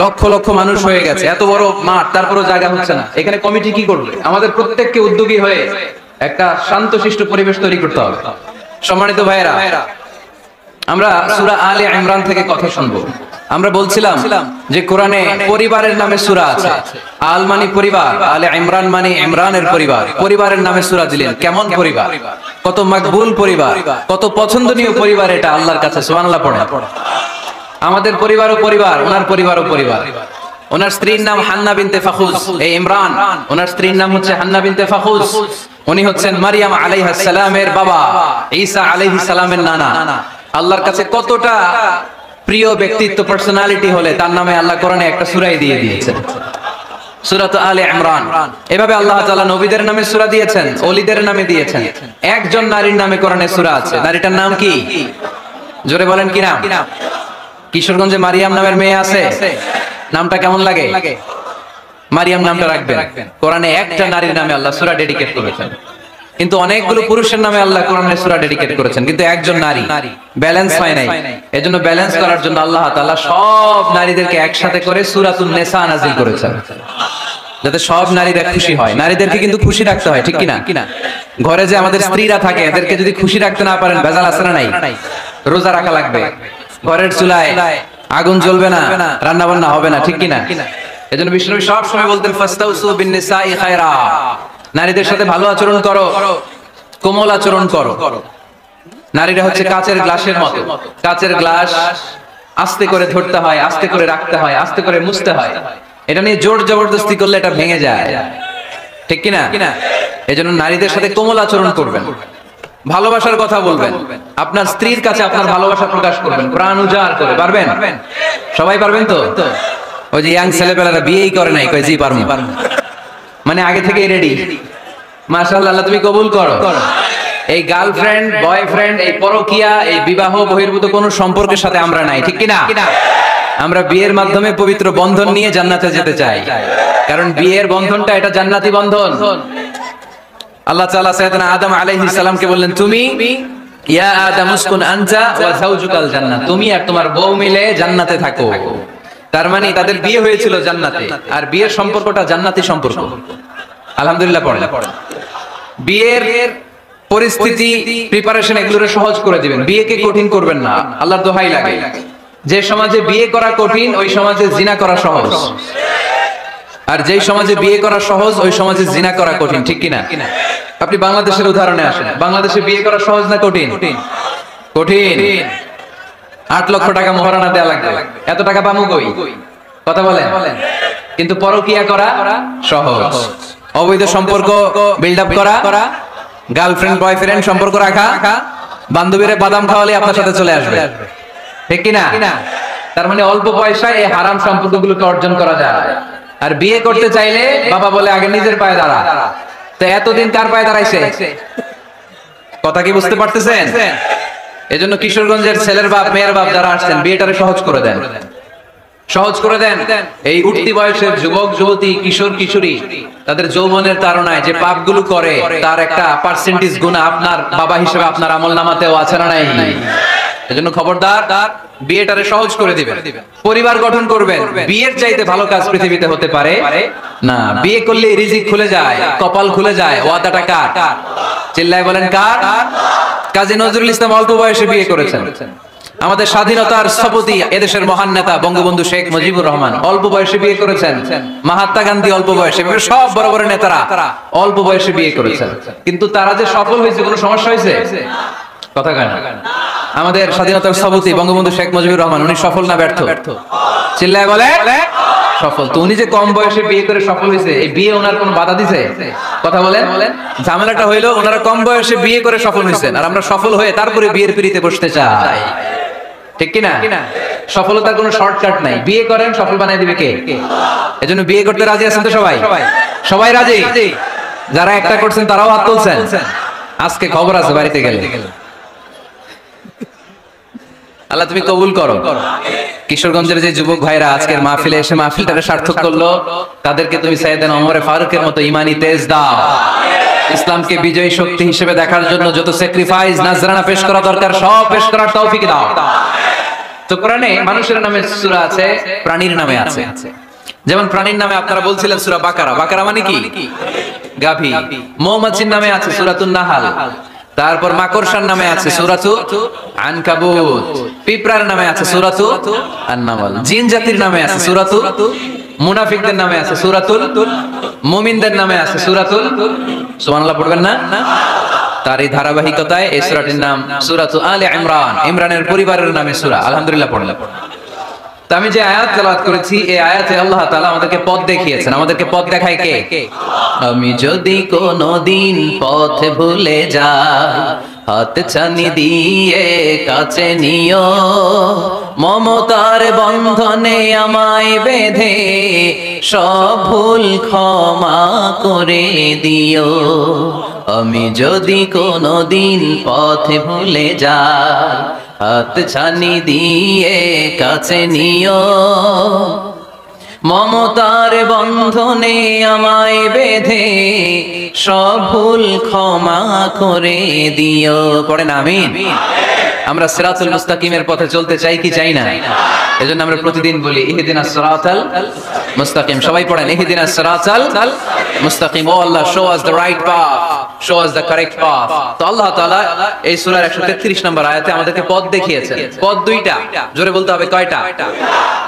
লক্ষ লক্ষ মানুষ হয়ে গেছে, এত বড় মাঠ, তারপরও জায়গা হচ্ছে না। এখানে কমিটি কি করবে? আমাদের প্রত্যেককে উদ্যোগী হয়ে একটা শান্তশিষ্ট পরিবেশ তৈরি করতে হবে। সম্মানিত ভাইয়েরা, আমরা সূরা আলে ইমরান থেকে কথা শুনবো। আমরা বলছিলাম যে কোরআনে পরিবারের নামে সূরা আছে। আল মানে পরিবার, আলে ইমরান মানে ইমরানের পরিবার। পরিবারের নামে সূরা দিলেন। কেমন পরিবার? কত মাকবুল পরিবার, কত পছন্দনীয় পরিবার এটা আল্লাহর কাছে। সুবহানাল্লাহ পড়েন। আমাদের পরিবারও পরিবার, ওনার পরিবারও পরিবার। ওনার স্ত্রীর নাম হান্না বিনতে ফাখুজ। এই ইমরান, ওনার স্ত্রীর নাম হচ্ছে হান্না বিনতে ফাখুজ। উনি হচ্ছেন মারিয়াম আলাইহিস সালামের বাবা, ঈসা আলাইহিস সালামের নানা। আল্লাহর কাছে কতটা প্রিয় ব্যক্তিত্ব, পার্সোনালিটি হলে তার নামে আল্লাহ কোরআনে একটা সূরাই দিয়ে দিয়েছেন, সূরাত আলে ইমরান। এভাবে আল্লাহ তাআলা নবীদের নামে সূরা দিয়েছেন, ওলিদের নামে দিয়েছেন। একজন নারীর নামে কোরআনে সূরা আছে। নারীটার নাম কি? জোরে বলেন কি নাম? কিশোরগঞ্জে মারিয়াম নামের মেয়ে আছে। নামটা কেমন লাগে? মারিয়াম নামটা রাখবেন। কোরআনে একটা নারীর নামে আল্লাহ সূরা ডেডিকেট করেছেন, কিন্তু অনেকগুলো পুরুষের নামে আল্লাহ কোরআনে সূরা ডেডিকেট করেছেন, কিন্তু একজন নারী। ব্যালেন্স হয় নাই। এজন্য ব্যালেন্স করার জন্য আল্লাহ তাআলা সব নারীদেরকে একসাথে করে সূরাতুন নিসা নাযিল করেছেন, যাতে সব নারীরা খুশি হয়। নারীদেরকে কিন্তু খুশি রাখতে হয়, ঠিক কিনা? ঘরে যে আমাদের স্ত্রীরা থাকে, এদেরকে যদি খুশি রাখতে না পারেন, ভেজাল আছে না নাই? রোজা রাখা লাগবে, ঘরের চুলায় আগুন জ্বলবে না, রান্না বান্না হবে না, ঠিক কিনা? এজন্য বিষ্ণু সব সময় বলতেন ফাস্তাউসু বিন নিসাই খায়রা, নারীদের সাথে ভালো আচরণ করো, কোমল আচরণ করো। নারীরা হচ্ছে কাচের গ্লাসের মতো। কাচের গ্লাস আস্তে করে ধরতে হয়, আস্তে করে রাখতে হয়, আস্তে করে মুছতে হয়। এটা নিয়ে জোর জবরদস্তি করলে এটা ভেঙে যায়, ঠিক কিনা? এজন্য নারীদের সাথে কোমল আচরণ করবেন, ভালোবাসার কথা বলবেন, আপনার স্ত্রীর কাছে আপনার ভালোবাসা প্রকাশ করবেন প্রাণ উজাড় করে। পারবেন? সবাই পারবেন তো? ওই যে ইয়াং ছেলেপেলারা বিয়েই করে নাই, কয় জি পারবো, মানে আগে থেকেই রেডি। মাশাআল্লাহ, আল্লাহ তুমি কবুল করো। এই গার্লফ্রেন্ড, বয়ফ্রেন্ড, এই পরকিয়া, এই বিবাহ বহির্ভূত কোনো সম্পর্কের সাথে আমরা নাই, ঠিক কিনা? আমরা বিয়ের মাধ্যমে পবিত্র বন্ধন নিয়ে জান্নাতে যেতে চাই, কারণ বিয়ের বন্ধনটা এটা জান্নাতি বন্ধন। আল্লাহ তাআলা সাইয়েদনা আদম আলাইহিস সালামকে বললেন, তুমি ইয়া আদম উসকুন আনতা ওয়া যাওজুকাল জান্নাহ, তুমি আর তোমার বউ মিলে জান্নাতে থাকো। তার মানে তাদের বিয়ে হয়েছিল জান্নাতে, আর বিয়ের সম্পর্কটা জান্নাতি সম্পর্ক। আলহামদুলিল্লাহ পড়েন। বিয়ের পরিস্থিতি, প্রিপারেশন এগুলোরে সহজ করে দিবেন, বিয়েকে কঠিন করবেন না। আল্লাহর দোহাই লাগে, যে সমাজে বিয়ে করা কঠিন ওই সমাজে জিনা করা সহজ, আর যেই সমাজে বিয়ে করা সহজ ওই সমাজে জিনা করা কঠিন, ঠিক কিনা? আপনি বাংলাদেশের উদাহরণে আসেন। বাংলাদেশে বিয়ে করা সহজ না কঠিন? কঠিন। 8 লক্ষ টাকা মহারণা দেয়া লাগবে। এত টাকা পামু কই? কথা বলেন। কিন্তু পরকিয়া করা সহজ। অবৈধ সম্পর্ক বিল্ড আপ করা, গার্লফ্রেন্ড বয়ফ্রেন্ড সম্পর্ক রাখা, বান্ধবীরা বাদাম খাওয়ালে আপনার সাথে চলে আসবে, ঠিক কিনা? তার মানে অল্প পয়সায় এই হারাম সম্পর্কগুলোকে অর্জন করা যায়। আর বিয়ে করতে চাইলে বাবা বলে আগে নিজের পায়ে দাঁড়া। তো এতদিন কার পায়ে দাঁড়াইছে? কথা কি বুঝতে পারতেছেন? এজন্য কিশোরগঞ্জের ছেলের বাপ, মেয়ের বাপ যারা আসছেন, বিয়েটারে সহজ করে দেন, সহজ করে দেন। এই উঠতি বয়সের যুবক যুবতী, কিশোর কিশোরী, তাদের যৌবনের তাড়নায় যে পাপগুলো করে তার একটা পার্সেন্টেজ গুনাহ আপনার বাবা হিসেবে আপনার আমলনামাতেও আছে না নাই? এজন্য খবরদার, বিয়েটারে সহজ করে দিবেন। পরিবার গঠন করবেন। বিয়ের চাইতে ভালো কাজ পৃথিবীতে হতে পারে না। বিয়ে করলে রিজিক খুলে যায়, কপাল খুলে যায়। ওয়াদাটা কার? চিল্লায় বলেন কার? কাজী নজরুল ইসলাম অল্প বয়সে বিয়ে করেছেন। আমাদের স্বাধীনতার স্থপতি, এদেশের মহান নেতা বঙ্গবন্ধু শেখ মুজিবুর রহমান অল্প বয়সে বিয়ে করেছেন। মহাত্মা গান্ধী অল্প বয়সে, সব বড় বড় নেতারা অল্প বয়সে বিয়ে করেছেন। কিন্তু তারা যে সফল হয়েছে, কোনো সমস্যা হয়েছে? কথা কয় না। আমাদের স্বাধীনতার স্থপতি বঙ্গবন্ধু শেখ মুজিবুর রহমান, উনি সফল না ব্যর্থ? চিল্লায় বলে সফল। তো উনি যে কম বয়সে বিয়ে করে সফল হয়েছে, এই বিয়ে ওনার কোনো বাধা দিছে? কথা বলেন। ঝামেলাটা হইলো ওনারা কম বয়সে বিয়ে করে সফল হয়েছেন, আর আমরা সফল হয়ে তারপরে বিয়ের পিড়িতে বসতে চাই, ঠিক কিনা? সফলতার কোনো শর্টকাট নাই। বিয়ে করেন, সফল বানাই দিবে কে? এজন্য বিয়ে করতে রাজি আছেন তো সবাই? সবাই রাজি? যারা একটা করছেন তারাও হাত তুলছেন। আজকে খবর আছে বাড়িতে গেলে। আল্লাহ তুমি কবুল করো। কিশোরগঞ্জের যে যুবক ভাইরা আজকের মাহফিলে এসে মাহফিলটাকে সার্থক করলো, তাদেরকে তুমি সাইয়েদনা ওমর ফারুকের মতো ঈমানি তেজ দাও। ইসলামকে বিজয়ী শক্তি হিসেবে দেখার জন্য যত স্যাক্রিফাইস, নাজরানা পেশ করা দরকার সব পেশ করার তৌফিক দাও। তো কোরআনে মানুষের নামে সূরা আছে, প্রাণীর নামে আছে। যেমন প্রাণীর নামে আপনারা বলছিলেন সূরা বাকারা। বাকারা মানে কি? গাভী। মৌমাছির নামে আছে সূরাতুন নাহাল। তারপর মাকড়সার নামে আছে সূরাতু আনকাবুত। পিঁপড়ার নামে আছে সূরাতু আন-নামল। জিন জাতির নামে আছে সূরাতু, মুনাফিকদের নামে আছে সূরাতুল, মুমিনদের নামে আছে সূরাতুল। সুবহানাল্লাহ পড়বেন না? তার এই ধারাবাহিকতায় এই সূরাটির নাম সূরাতু আলে ইমরান। ইমরানের পরিবারের নামে সূরা। আলহামদুলিল্লাহ পড়লাম। তো আমি যে আয়াত তেলাওয়াত করেছি, এই আয়াতে আল্লাহ তাআলা আমাদেরকে পথ দেখিয়েছেন। আমাদেরকে পথ দেখায় কে? আমি যদি কোনদিন পথ ভুলে যাই, হাত ছানি দিয়ে কাছে নিও, মমতার বন্ধনে আমায় বেঁধে সব ভুল ক্ষমা করে দিও। আমি যদি কোনদিন পথ ভুলে যাই, হাত ছানি দিয়ে কাছে নিও, মমতার বন্ধনে আমায় বেঁধে সব ভুল ক্ষমা করে দিও। পড়েন আমিন। আমরা সিরাতুল মুস্তাকিমের পথে চলতে চাই কি চাই না? এজন্য আমরা প্রতিদিন বলি ইহদিনাস সিরাতাল মুস্তাকিম। সবাই পড়েন ইহদিনাস সিরাতাল মুস্তাকিম। ও Allah, show us the right path, show us the correct path. তো আল্লাহ তাআলা এই সূরার 133 নম্বর আয়াতে আমাদেরকে পথ দেখিয়েছেন। পথ দুইটা, জোরে বলতে হবে কয়টা?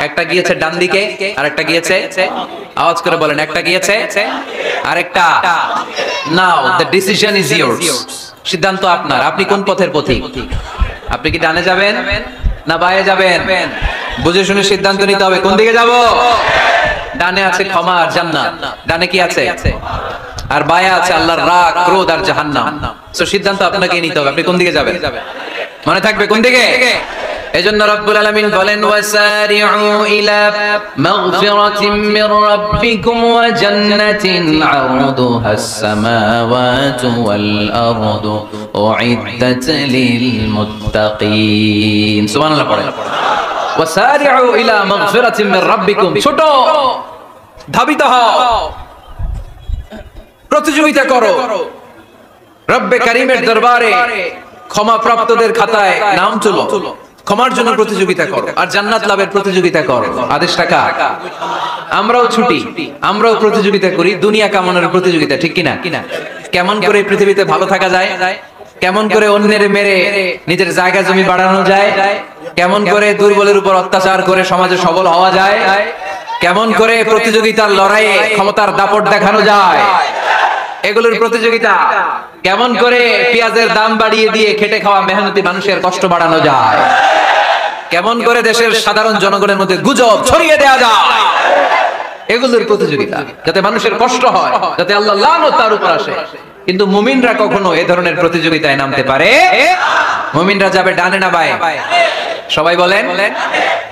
একটা গিয়েছে ডান দিকে, আরেকটা গিয়েছে, আওয়াজ করে বলেন, একটা গিয়েছে আরেকটা। নাও দ্য ডিসিশন ইজ ইয়ার্স। সিদ্ধান্ত আপনার। আপনি কোন পথের পথিক? আপনি কি ডানে যাবেন না বায়ে যাবেন? বুঝে শুনে সিদ্ধান্ত নিতে হবে কোন দিকে যাব। ডানে আছে ক্ষমা আর জান্নাত। ডানে কি আছে? আর বায়ে আছে আল্লাহর রাগ, ক্রোধ আর জাহান্নাম। সো সিদ্ধান্ত আপনাকেই নিতে হবে, আপনি কোন দিকে যাবেন। মনে থাকবে কোন দিকে। এজন্য রব্বুল আলামিন বলেন ওয়াসারিউ ইলা মাগফিরাতিন মির রাব্বিকুম ওয়া জান্নাতিন আরদুহাস সামাওয়াতু ওয়াল আরদু উইদ্দাত লিল মুত্তাকিন। সুবহানাল্লাহ পড়েন। ওয়াসারিউ ইলা মাগফিরাতিন মির রাব্বিকুম। ছোট ধাবিত হও, প্রতিযোগিতা করো রব্বে কারীমের দরবারে, ক্ষমা প্রাপ্তদের খাতায় নাম তুলো, ক্ষমার জন্য প্রতিযোগিতা করো আর জান্নাত লাভের প্রতিযোগিতা করো। আদেশটা কার? আমরাও ছুটি, আমরাও প্রতিযোগিতা করি, দুনিয়া কামনার প্রতিযোগিতা, ঠিক কিনা? কেমন করে পৃথিবীতে ভালো থাকা যায়, কেমন করে অন্যের মেরে নিজের জায়গা জমি বাড়ানো যায়, কেমন করে দুর্বলের উপর অত্যাচার করে সমাজে সবল হওয়া যায়, কেমন করে প্রতিযোগিতার লড়াইয়ে ক্ষমতার দাপট দেখানো যায়, এগুলোর প্রতিযোগিতা। কেমন করে পেঁয়াজের দাম বাড়িয়ে দিয়ে খেটে খাওয়া মেহনতি মানুষের কষ্ট বাড়ানো যায়, কেমন করে দেশের সাধারণ জনগণের মধ্যে গুজব ছড়িয়ে দেওয়া যায়, এগুলোর প্রতিযোগিতা, যাতে মানুষের কষ্ট হয়, যাতে আল্লাহ লানত তার উপর আসে। কিন্তু মুমিনরা কখনো এ ধরনের প্রতিযোগিতায় নামতে পারে। মুমিনরা যাবে ডানে না বায়ে? সবাই বলেন।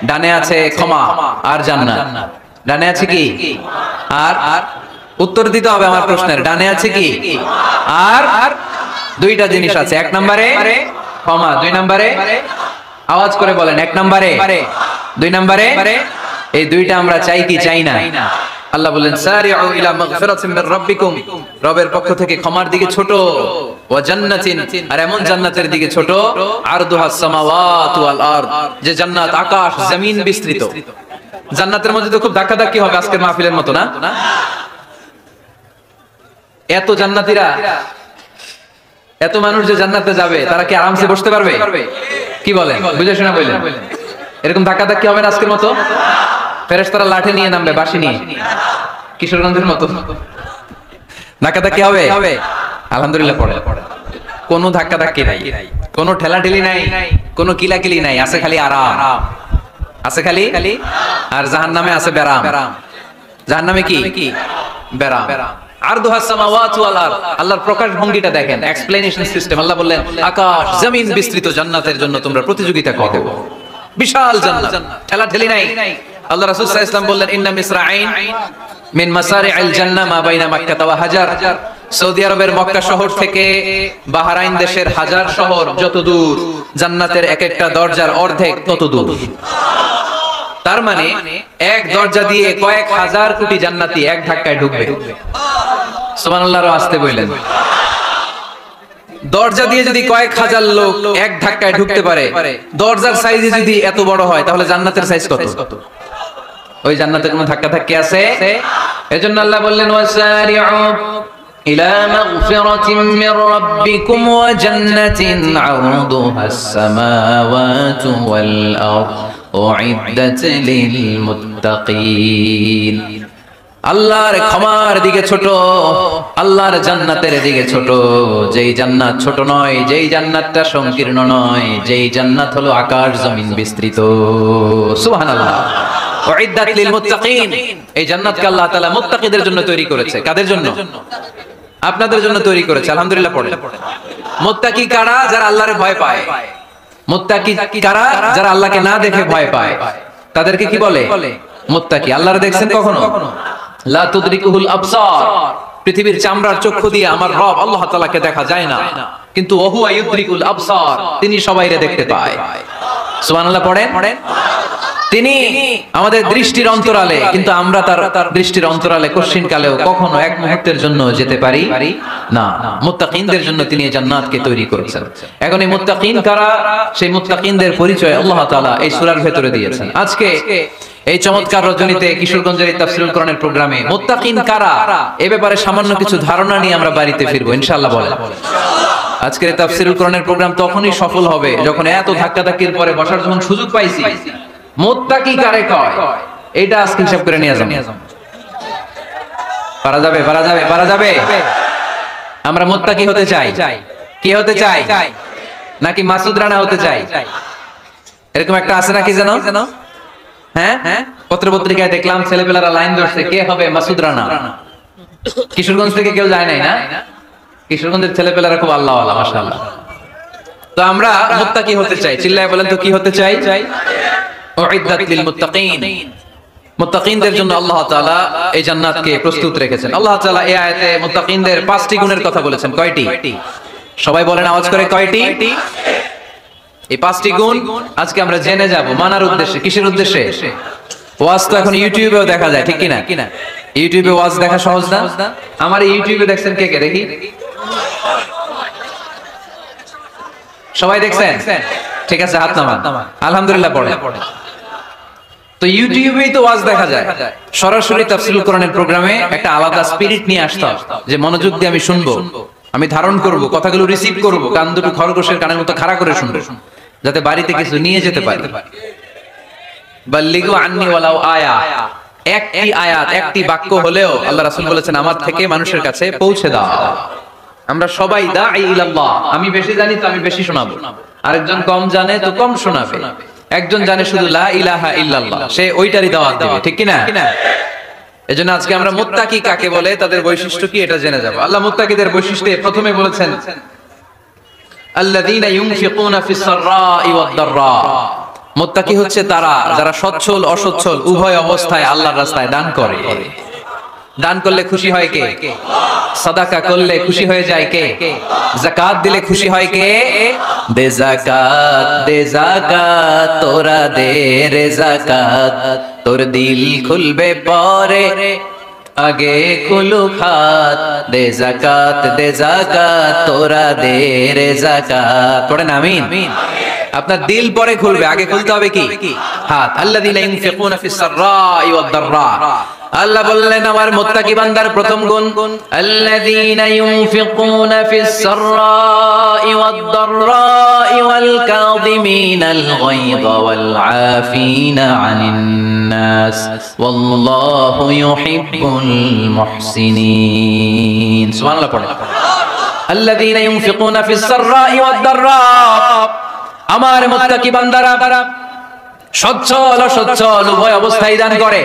ডানে আছে ক্ষমা আর জান্নাত। ডানে আছে কি? আর উত্তর দিতে হবে আমার প্রশ্নের। ডানে আছে কি? আর দুইটা জিনিস আছে। এক নম্বরে ক্ষমা, দুই নম্বরে আওয়াজ করে বলেন, এক নম্বরে, দুই নম্বরে। এই দুইটা আমরা চাই কি চাই না? আল্লাহ বলেন সারিউ ইলা মাগফিরাতিন মির রাব্বিকুম, রবের পক্ষ থেকে ক্ষমার দিকে ছোট, ওয়া জান্নাতিন, আর এমন জান্নাতের দিকে ছোট, আরদুহাস সামাওয়াতু ওয়াল আরদ, যে জান্নাত আকাশ জমিন বিস্তৃত। জান্নাতের মধ্যে তো খুব ধাক্কাধাক্কি হবে আজকের মাহফিলের মতো না? এত জান্নাতীরা, এত মানুষ যে জান্নাতে যাবে, তারা কি আরামসে বসতে পারবে? কি বলেন? বুঝে শোনা বললেন। এরকম ধাক্কাধাক্কি হবে না আজকের মতো? ফেরেশতারা লাঠি নিয়ে নামবে, বাঁশি নিয়ে, কিশোরগঞ্জের মতো ধাক্কাধাক্কি হবে? আলহামদুলিল্লাহ পড়ে। কোনো ধাক্কাধাক্কি নাই, কোনো ঠেলাঠেলি নাই, কোনো কিলাকিলি নাই, আছে খালি আরাম, আছে খালি। আর জাহান্নামে আছে বেরাম। জাহান্নামে কি? বেরাম। আরদুহাস সামাওয়াতু ওয়াল আরদ, আল্লাহর প্রকাশ ভঙ্গিটা দেখেন, এক্সপ্লেনেশন সিস্টেম। আল্লাহ বললেন আকাশ জমিন বিস্তৃত জান্নাতের জন্য তোমরা প্রতিযোগিতা করো। বিশাল জান্নাত, ঠেলাঠেলি নাই। আল্লাহ রাসূল সাল্লাল্লাহু আলাইহি ওয়াসাল্লাম বললেন ইন্না মিসরাঈন মিন মাসারি'আল জান্নাহ মা বাইনা মাক্কা ওয়া হাজার। সৌদি আরবের মক্কা শহর থেকে বাহরাইন দেশের হাজার শহর যত দূর, জান্নাতের এক একটা দরজার অর্ধেক তত দূর। তার মানে এক দরজা দিয়ে কয়েক হাজার কোটি জান্নাতি এক ধাক্কায় ঢুকবে। সুবহানাল্লাহ, আসতে বললেন। দরজা দিয়ে যদি কয়েক হাজার লোক এক ধাক্কায় ঢুকতে পারে, দরজার সাইজ যদি এত বড় হয়, তাহলে জান্নাতের সাইজ কত? ওই জান্নাতে কোনো ধাক্কা ধাক্কি আছে? এজন্য আল্লাহ বললেন ওয়াসারিউ ইলা মাগফিরাতিন মির রাব্বিকুম ওয়া জান্নাতিন আরদুহাস সামাওয়াতু ওয়াল আরদ উইদ্দাত লিল মুত্তাকিন। আল্লাহর ক্ষমার দিকে ছোট, আল্লাহর জান্নাতের দিকে ছোট। যেই জান্নাত ছোট নয়, যেই জান্নাতটা সংকীর্ণ নয়, যেই জান্নাত হলো আকাশ জমিন বিস্তৃত। সুবহানাল্লাহ। উইদ্দাত লিল মুত্তাকিন। এই জান্নাতকে আল্লাহ তাআলা মুত্তাকিদের জন্য তৈরি করেছে। কাদের জন্য? আপনাদের জন্য তৈরি করেছে। আলহামদুলিল্লাহ পড়েন। মুত্তাকি কারা? যারা আল্লাহরে ভয় পায়। মুত্তাকি কারা? যারা আল্লাহকে না দেখে ভয় পায়। তাদেরকে কি বলে? মুত্তাকি। আল্লাহরে দেখছেন কখনো? লা তুদরিকুহুল আবসার। পৃথিবীর চামড়ার চক্ষু দিয়ে আমার রব আল্লাহ তাআলাকে দেখা যায় না, কিন্তু ওহুয়া ইউদরিকুল আবসার, তিনি সবাইরে দেখতে পায়। সুবহানাল্লাহ পড়েন। তিনি আমাদের দৃষ্টির অন্তরালে, কিন্তু আমরা তার দৃষ্টির অন্তরালে কঠিন কালেও কখনো এক মুহূর্তের জন্য যেতে পারি না। মুত্তাকিনদের জন্য তিনি এই জান্নাতকে তৈরি করেছেন। এখন এই মুত্তাকিন কারা? সেই মুত্তাকিনদের পরিচয় আল্লাহ তাআলা এই সূরার ভেতরে দিয়েছেন। আজকে এই চমৎকার রজনীতে কিশোরগঞ্জের এই তাফসীরুল কোরআনের প্রোগ্রামে মুত্তাকিন কারা এ ব্যাপারে সামান্য কিছু ধারণা নিয়ে আমরা বাড়িতে ফিরবো ইনশাআল্লাহ। বলেন, আজকের এই তাফসীরুল কোরআনের প্রোগ্রাম তখনই সফল হবে যখন এত ধাক্কাধাক্কির পরে বসার যখন সুযোগ পাইছি, মুত্তাকি কারে কয় এটা আজকে হিসাব করে নিয়ে যাবেন। পারা যাবে? পারা যাবে? পারা যাবে? আমরা মুত্তাকি হতে চাই। কি হতে চাই? নাকি মাসুদ রানা হতে চাই? এরকম একটা আছে নাকি যেন? হ্যাঁ, পত্র পত্রিকায় দেখলাম ছেলেপেলারা লাইন ধরছে, কে হবে মাসুদ রানা। কিশোরগঞ্জ থেকে কেউ যায় নাই না? কিশোরগঞ্জের ছেলেপেলারা খুব আল্লাহওয়ালা, মাশাআল্লাহ। তো আমরা মুত্তাকি হতে চাই। চিল্লায় বলেন তো কি হতে চাই? উইদ্দাত লিল মুত্তাকিন। মুত্তাকিনদের জন্য আল্লাহ তাআলা এই জান্নাতকে প্রস্তুত রেখেছেন। আল্লাহ তাআলা এই আয়াতে মুত্তাকিনদের 5টি গুণের কথা বলেছেন। কয়টি? সবাই বলেন আওয়াজ করে, কয়টি? এই 5টি গুণ আজকে আমরা জেনে যাব মানার উদ্দেশ্যে। কিসের উদ্দেশ্যে? ওয়াজ তো এখন ইউটিউবেও দেখা যায়, ঠিক কিনা? ইউটিউবে ওয়াজ দেখা সহজ না? আমার ইউটিউবে দেখছেন কে কে? দেখি, সবাই দেখছেন? ঠিক আছে, হাত নামান। আলহামদুলিল্লাহ পড়ে। তো ইউটিউবেই তো ওয়াজ দেখা যায়। সরাসরি তাফসীরুল কোরআনের প্রোগ্রামে একটা আলাদা স্পিরিট নিয়ে আসতে হবে, যে মনোযোগ দিয়ে আমি শুনবো, আমি ধারণ করব, কথাগুলো রিসিভ করব, কান দুটো খরগোশের কানের মতো খাড়া করে শুনবো, যাতে বাড়িতে কিছু নিয়ে যেতে পারি। বাল্লিগু আন্নি ওয়ালাউ আয়া। একটি আয়াত, একটি বাক্য হলেও আল্লাহ রাসূল বলেছেন আমার থেকে মানুষের কাছে পৌঁছে দাও। আমরা সবাই দাঈ ইলাল্লাহ। আমি বেশি জানি তো আমি বেশি শোনাবো, আরেকজন কম জানে তো কম শোনাবে, একজন জানে শুধু লা ইলাহা ইল্লাল্লাহ, সে ওইটারই দাওয়াত দিবে, ঠিক কিনা? এজন্য আজকে আমরা মুত্তাকি কাকে বলে, তাদের বৈশিষ্ট্য কি, এটা জেনে যাব। আল্লাহ মুত্তাকিদের বৈশিষ্ট্যে প্রথমে বলেছেন আল্লাযীনা ইউনফিকুনা ফিস সাররাই ওয়াদ দাররা। মুত্তাকি হচ্ছে তারা যারা সচ্ছল অসচ্ছল উভয় অবস্থায় আল্লাহর রাস্তায় দান করে। দান করলে খুশি হয় কে? সাদাকা করলে খুশি হয়ে যায় কে? যাকাত দিলে খুশি হয় কে? দে যাকাত, দে যাকাত, তোরা দে রে যাকাত, তোর দিল খুলবে পরে আগে খুলুক হাত। দে যাকাত, দে যাকাত, তোরা দে রে যাকাত। পড়েন আমিন। আপনার দিল পরে খুলবে, আগে খুলতে হবে কি? হাত। আল্লাযীনা ইউনফিকুনা ফিস সাররাই ওয়াদ দাররা। আল্লাহ বললেন আমার মুত্তাকি বান্দার প্রথম গুণ আল্লাযীনা ইউনফিকুনা ফিস সাররাই ওয়াদ দাররাই ওয়াল কাযিমিনাল গায়যা ওয়াল আফিনা আনিন নাস ওয়াল্লাহু ইউহিব্বুল মুহসিনিন। সুবহানাল্লাহ পড়ে। আল্লাযীনা ইউনফিকুনা ফিস সাররাই ওয়াদ দাররা। আমার মুত্তাকি বান্দারা সচ্ছল অসচ্ছল উভয় অবস্থায় দান করে।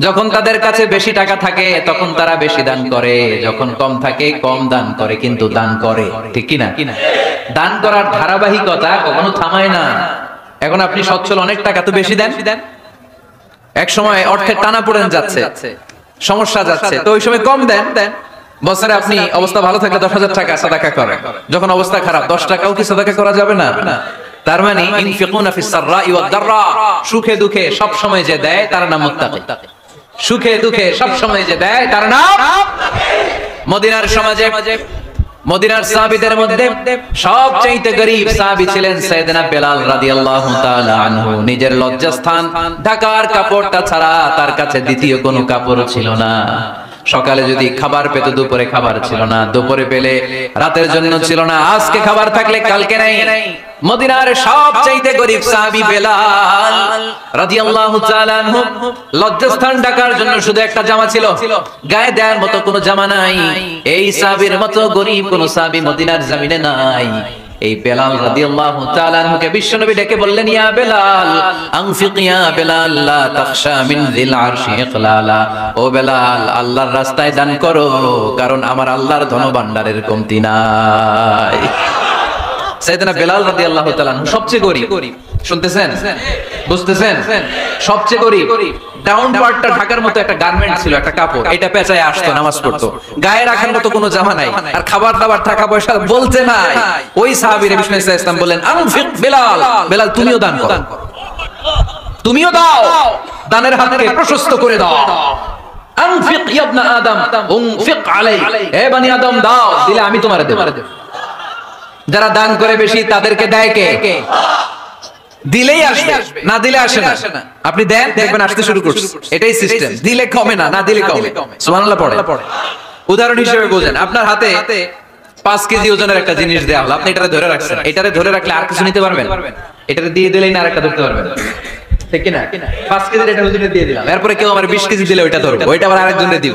যখন তাদের কাছে বেশি টাকা থাকে তখন তারা বেশি দান করে, যখন কম থাকে কম দান করে, কিন্তু দান করে, ঠিক কিনা? দান করার ধারাবাহিকতা কখনো থামায় না। এখন আপনি সচ্ছল, অনেক টাকা তো বেশি দেন, এক সময় অর্থের টানা পড়েন যাচ্ছে, সমস্যা যাচ্ছে, তো ওই সময় কম দেন। বছরে আপনি অবস্থা ভালো থাকলে 10,000 টাকা সাদাকা করেন, যখন অবস্থা খারাপ 10 টাকাও কি সাদাকা করা যাবে না? তার মানে ইনফিকুনা ফিস সাররাই ওয়াদ দাররা, সুখে দুঃখে সব সময় যে দেয় তার নাম মুত্তাকি। সুখে দুঃখে সব সময় যে দেয় তার নাম। মদিনার সমাজে মদিনার সাহাবীদের মধ্যে সবচেয়ে গরীব সাহাবী ছিলেন সাইয়েদনা বেলাল রাদিয়াল্লাহু তাআলা আনহু। নিজের লজ্জাস্থান ঢাকার কাপড়টা ছাড়া তার কাছে দ্বিতীয় কোনো কাপড় ছিল না। সকালে যদি খাবার পেত, দুপুরে খাবার ছিল না, দুপুরে পেলে রাতের জন্য ছিল না, আজকে খাবার থাকলে কালকে নাই। মদিনার সবচেয়ে গরীব সাহাবী বেলাল রাদিয়াল্লাহু তাআলা আনহু লজ্জাস্থান ঢাকার জন্য শুধু একটা জামা ছিল, গায়ে দেওয়ার মতো কোনো জামা নাই। এই সাহাবীর মতো গরীব কোন সাহাবী মদিনার জমিনে নাই। এই বেলাল রাদিয়াল্লাহু তাআলা আনহুকে বিশ্বনবী ডেকে বললেন, ইয়া বেলাল আনফিক ইয়া বেলাল লা তাখশা মিন যিল আরশি ইকলালা। ও বেলাল, আল্লাহর রাস্তায় দান করো, কারণ আমার আল্লাহর ধনভাণ্ডারের কমতি নাই। সাইয়েদনা বেলাল রাদিয়াল্লাহু তাআলা আনহু সবচেয়ে গরীব। শুনতেছেন, বুঝতেছেন? সবচেয়ে গরীব। ডাউন পার্টটা ঢাকার মতো একটা গার্মেন্ট ছিল, একটা কাপড়, এটা পেঁচায় আসতো, নামাজ পড়তো, গায়ে রাখার মতো কোনো জামা নাই, আর খাবার দাবার টাকা পয়সা বলতে নাই। ওই সাহাবীর বিষ্ণু সাল্লাল্লাহু আলাইহি ওয়াসাল্লাম বললেন, আনফিক বেলাল, বেলাল তুমিও দান করো, তুমিও দাও, দানের হাতকে প্রশস্ত করে দাও। আনফিক ইয়া ইবনা আদম উনফিক আলাই, হে বনি আদম দাও, দিলে আমি তোমারে দেব। যারা দান করে বেশি তাদেরকে দেয় কে? দিলেই আসবে, না দিলে আসে না। আপনি দেন, দেখবেন আসতে শুরু করছে। এটাই সিস্টেম। দিলে কমে না, না দিলে কমে। সুবহানাল্লাহ পড়ে। উদাহরণ হিসেবে বুঝেন, আপনার হাতে 5 কেজি ওজনের একটা জিনিস দেয়া হলো, আপনি এটারে ধরে রাখছেন। এটারে ধরে রাখলে আর কিছু নিতে পারবেন? এটারে দিয়ে দিলেই না আরেকটা ধরতে পারবেন, ঠিক কি না? 5 কেজির এটা ওজনে দিয়ে দিলাম, এরপরে কেউ আমার 20 কেজি দিলে ওইটা ধরবো, ওইটা আবার আরেকজনকে দিব,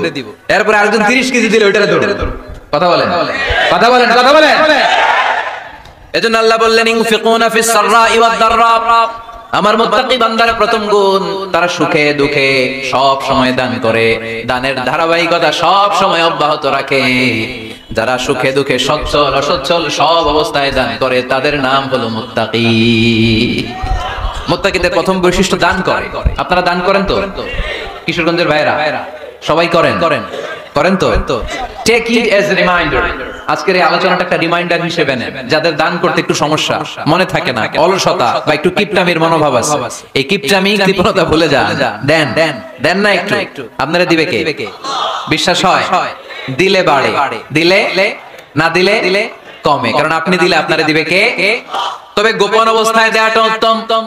এরপরে আরেকজন 30 কেজি দিলে ওইটারে ধরবো। কথা বলেন, কথা বলেন, কথা বলেন। এজন্য আল্লাহ বললেন, ইনফিকুনা ফিস সাররাই ওয়াদ দাররা। আমার মুত্তাকি বান্দার প্রথম গুণ, তারা সুখে দুঃখে সব সময় দান করে, দানের ধারাবাহিকতা সব সময় অব্যাহত রাখে। যারা সুখে দুঃখে সচ্ছল অসচ্ছল সব অবস্থায় দান করে, তাদের নাম হলো মুত্তাকি। মুত্তাকিদের প্রথম বৈশিষ্ট্য দান করে। আপনারা দান করেন তো? কিশোরগঞ্জের ভাইরা সবাই করেন? করেন তো? Take it as a reminder. আজকের এই আলোচনাটা একটা রিমাইন্ডার হিসেবে নেন। যাদের দান করতে একটু সমস্যা, মনে থাকে না, অলসতা বা একটু কিপটামির মনোভাব আছে, এই কিপটামি কৃপণতা ভুলে যান। দেন, দেন না একটু। আপনারা দিবে কে? বিশ্বাস হয়? দিলে বাড়ে, দিলে না দিলে কমে। কারণ আপনি দিলে আপনারা দিবে কে? তবে গোপন অবস্থায় দেওয়াটা উত্তম।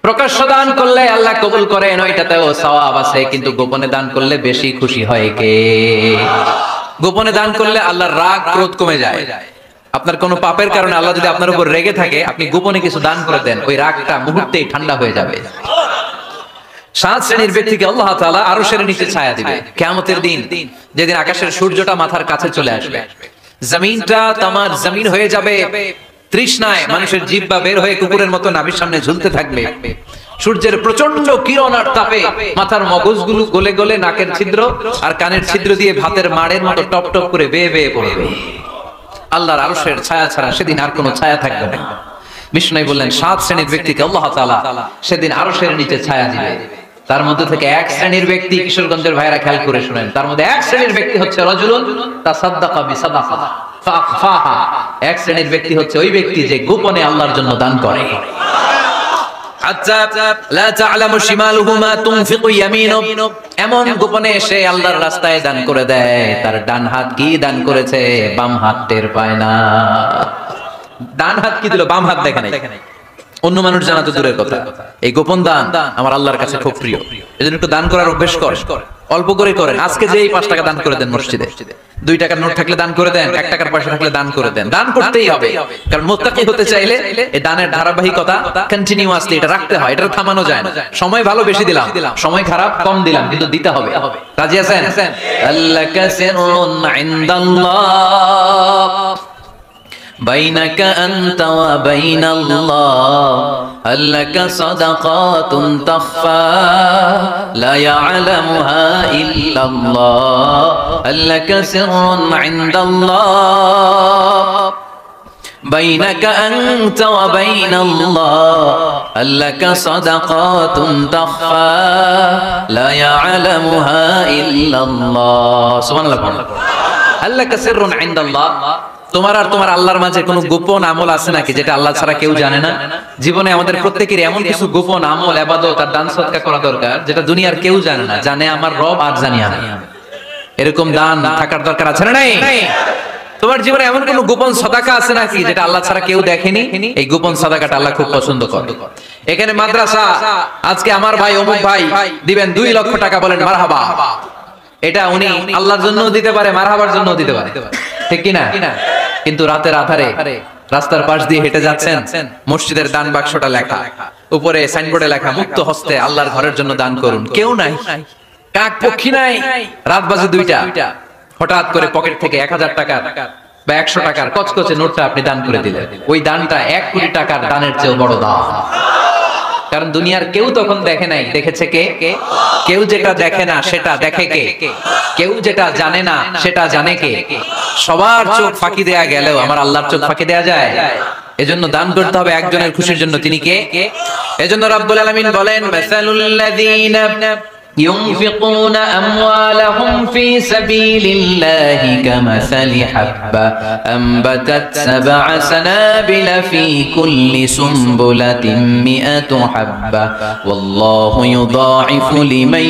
প্রকাশ্য দান করলে আল্লাহ কবুল করেন, ওইটাতেও সওয়াব আছে, কিন্তু গোপনে দান করলে বেশি খুশি হয় কে? গোপনে দান করলে আল্লাহর রাগ ক্রোধ কমে যায়। আপনার কোনো পাপের কারণে আল্লাহ যদি আপনার উপর রেগে থাকে, আপনি গোপনে কিছু দান করে দেন, ওই রাগটা মুহূর্তেই ঠান্ডা হয়ে যাবে। 7 শ্রেণীর ব্যক্তিকে আল্লাহ তাআলা আরশের নিচে ছায়া দিবে কিয়ামতের দিন, যেদিন আকাশের সূর্যটা মাথার কাছে চলে আসবে, জমিনটা তামার জমিন হয়ে যাবে, তৃষ্ণায় মানুষের জিহ্বা বের হয়ে কুকুরের মতো নাভির সামনে ঝুলতে থাকবে। সূর্যের প্রচন্ড কিরণ আর তাপে মাথার মগজগুলো গলে গলে নাকের ছিদ্র আর কানের ছিদ্র দিয়ে ভাতের মাড়ের মতো টপ টপ করে বেয়ে বেয়ে পড়বে। আল্লাহর আরশের ছায়া ছাড়া সেদিন আর কোনো ছায়া থাকবে না। বিষ্ণু বললেন, 7 শ্রেণীর ব্যক্তিকে আল্লাহ তাআলা সেদিন আরশের নিচে ছায়া দিবে। তার মধ্যে থেকে 1 শ্রেণীর ব্যক্তি, কিশোরগঞ্জের ভাইরা খেয়াল করে শুনেন, তার মধ্যে 1 শ্রেণীর ব্যক্তি হচ্ছে রাজুলুন তাসাদ্দাকা বিসাদাকা ফাআখফাহা। 1 শ্রেণীর ব্যক্তি হচ্ছে ওই ব্যক্তি যে গোপনে আল্লাহর জন্য দান করে। এমন গোপনে সে আল্লাহর রাস্তায় দান করে দেয়, তার ডান হাত কি দান করেছে বাম হাত টের পায় না। ডান হাত কি দিল, বাম হাত দেখে নাই। অন্য মানুষ জানা তো দূরের কথা, এই গোপন দান আমার আল্লাহর কাছে খুব প্রিয়। এজন্য একটু দান করার অভ্যাস করেন, অল্প করে করেন। আজকে যে 5 টাকা দান করে দেন মসজিদে, 2 টাকার নোট থাকলে দান করে দেন, 1 টাকার পয়সা থাকলে দান করে দেন। দান করতেই হবে, কারণ মুত্তাকি হতে চাইলে এই দানের ধারাবাহিকতা কন্টিনিউয়াসলি এটা রাখতে হয়, এটা থামানো যায় না। সময় ভালো বেশি দিলাম, সময় খারাপ কম দিলাম, কিন্তু দিতে হবে। রাজি আছেন? আল্লাকা সিররুন ইনদাল্লাহ বাইনাকা আনতা ওয়া বাইনাল্লাহ, আল্লাকা সাদাকাতুন তাখফা লা ইয়ালামুহা ইল্লাল্লাহ, আল্লাকা সিররুন ইনদাল্লাহ বাইনাকা আনতা ওয়া বাইনাল্লাহ, আল্লাকা সাদাকাতুন তাখফা লা ইয়ালামুহা ইল্লাল্লাহ। সুবহানাল্লাহ। আল্লাকা সিররুন ইনদাল্লাহ, তোমার আর তোমার আল্লাহর মাঝে কোনো গোপন আমল আছে নাকি যেটা আল্লাহ ছাড়া কেউ জানে না? জীবনে আমাদের প্রত্যেকের এমন কিছু গোপন আমল, ইবাদত আর দান সদকা করা দরকার যেটা দুনিয়ার কেউ জানে না, জানে আমার রব আর জানি আমি। এরকম দান থাকার দরকার আছে না নাই? তোমার জীবনে এমন কোন গোপন সাদাকা আছে নাকি যেটা আল্লাহ ছাড়া কেউ দেখেনি? এই গোপন সাদাকাটা আল্লাহ খুব পছন্দ করে। এখানে মাদ্রাসা, আজকে আমার ভাই অমুক ভাই দিবেন 2 লক্ষ টাকা, বলেন মারহাবা। এটা উনি আল্লাহর জন্যও দিতে পারে, মারহাবার জন্যও দিতে পারে, ঠিক কি না? কিন্তু রাতের আধারে রাস্তার পাশ দিয়ে হেঁটে যাচ্ছেন, মসজিদের দান বাক্সটা লেখা, উপরে সাইনবোর্ডে লেখা মুক্ত হস্তে আল্লাহর ঘরের জন্য দান করুন। কেউ নাই, কাক পক্ষী নাই, রাত বাজে 2টা, হঠাৎ করে পকেট থেকে 1000 টাকার বা 100 টাকার কচকচে নোটটা আপনি দান করে দিলেন। ওই দানটা 1 কোটি টাকার দানের চেয়েও বড় দান। কারণ দুনিয়ার কেউ তখন দেখে নাই, দেখেছে কে? কেউ যেটা দেখে না সেটা দেখে কে? কেউ যেটা জানে না সেটা জানে কে? সবার চোখ ফাঁকি দেয়া গেলেও আমার আল্লাহর চোখ ফাঁকি দেয়া যায়? এজন্য দান করতে হবে একজনের খুশির জন্য। তিনি কে? এজন্য রব্বুল আলামিন বলেন, মাসালুল লাযীনা ينفقون أموالهم في سبيل الله كمثل حبة أنبتت 7 سنابل في كل سنبلة 100 حبة والله يضاعف لمن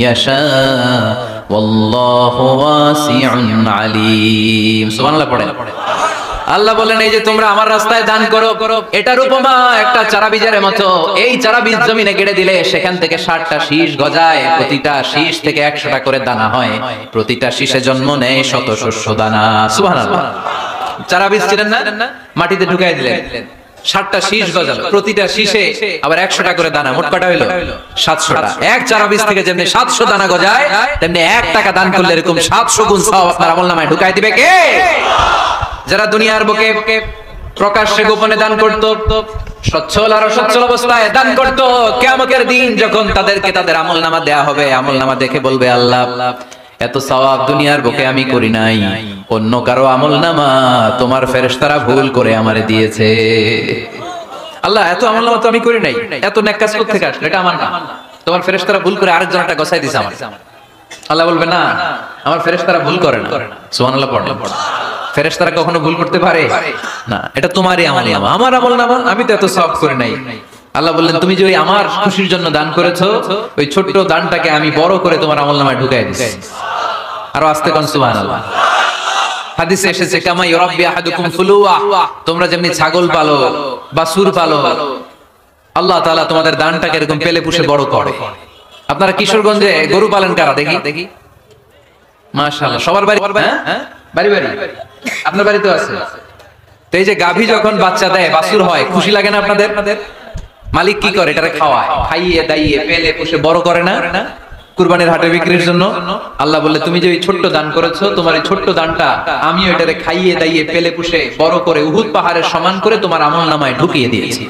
يشاء والله واسع عليم। সুবহান আল্লাহ পড়েন। আল্লাহ বলেন, এই যে তোমরা আমার রাস্তায় দান করো, এটার উপমা একটা চারা বীজের মতো। এই চারা বীজ জমিনে গেড়ে দিলে সেখান থেকে 60টা শীষ গজায়, প্রতিটা শীষ থেকে 100টা করে দানা হয়, প্রতিটা শীষে জন্ম নেয় শত শস্য দানা। সুবহানাল্লাহ। চারা বীজ ছিলেন না, মাটিতে ঢুকাই দিলেন, 60টা শীষ গজালো, প্রতিটা শীষে আবার 100টা করে দানা, মোট কটা হইলো? 700টা। এক চারা বীজ থেকে যেমনি 700 দানা গজায়, তেমনি 1 টাকা দান করলে এরকম 700 গুণ সওয়াব আপনার আমলনামায় ঢুকাই দিবে কে? যারা দুনিয়ার বুকে প্রকাশ্যে গোপনে দান করত, সচ্ছল আর অসচ্ছল অবস্থায় দান করত, কিয়ামতের দিন যখন তাদেরকে তাদের আমলনামা দেয়া হবে, আমলনামা দেখে বলবে, আল্লাহ এত সওয়াব দুনিয়ার বুকে আমি করি নাই, অন্য কারো আমলনামা তোমার ফেরেশতারা ভুল করে আমারে দিয়েছে। আল্লাহ এত আমলনামা তো আমি করি নাই, এত নেক কাজ করতে থেকে আসলো, এটা আমার না, তোমার ফেরেশতারা ভুল করে আরেকজনটা গোছাই দিয়েছে আমার। আল্লাহ বলবে, না, আমার ফেরেশতারা ভুল করে না। সুবহানাল্লাহ পড়ো। ফেরেশতারা কখনো ভুল করতে পারে না, এটা তোমারই আমলনামা, আমার আমলনামা, আমি তো এত সওয়াব করে নাই। আল্লাহ বললেন, তুমি যে ওই আমার খুশির জন্য দান করেছো, ওই ছোট্ট দানটাকে আমি বড় করে তোমার আমলনামায় ঢুকাই দিয়েছি। আরো আস্তে কোন সুবহানাল্লাহ। হাদিসে এসেছে, কামা ইউরাব্বি আহাদুকুম ফুলুয়া, তোমরা যেমনি ছাগল পালো, বাছুর পালো, আল্লাহ তাআলা তোমাদের দানটাকে এরকম পেলে পুষে বড় করে। আপনারা কিশোরগঞ্জে গরু পালন কারা দেখি? মাশাআল্লাহ, সবার বাড়ি? হ্যাঁ, বাড়ি বাড়ি। আপনার বাড়িতে আছে? তো এই যে গাভী যখন বাচ্চা দেয়, বাছুর হয়, খুশি লাগে না আপনাদের? মালিক কি করে? এটারে খাওয়ায়, খাইয়ে দাইয়ে পেলে পুষে বড় করে না কুরবানির হাটে বিক্রির জন্য। আল্লাহ বললে, তুমি যে ওই ছোট্ট দান করেছো, তোমার এই ছোট্ট দানটা আমি এটারে খাইয়ে দাইয়ে পেলে পুষে বড় করে উহুদ পাহাড়ের সমান করে তোমার আমলনামায় ঢুকিয়ে দিয়েছি।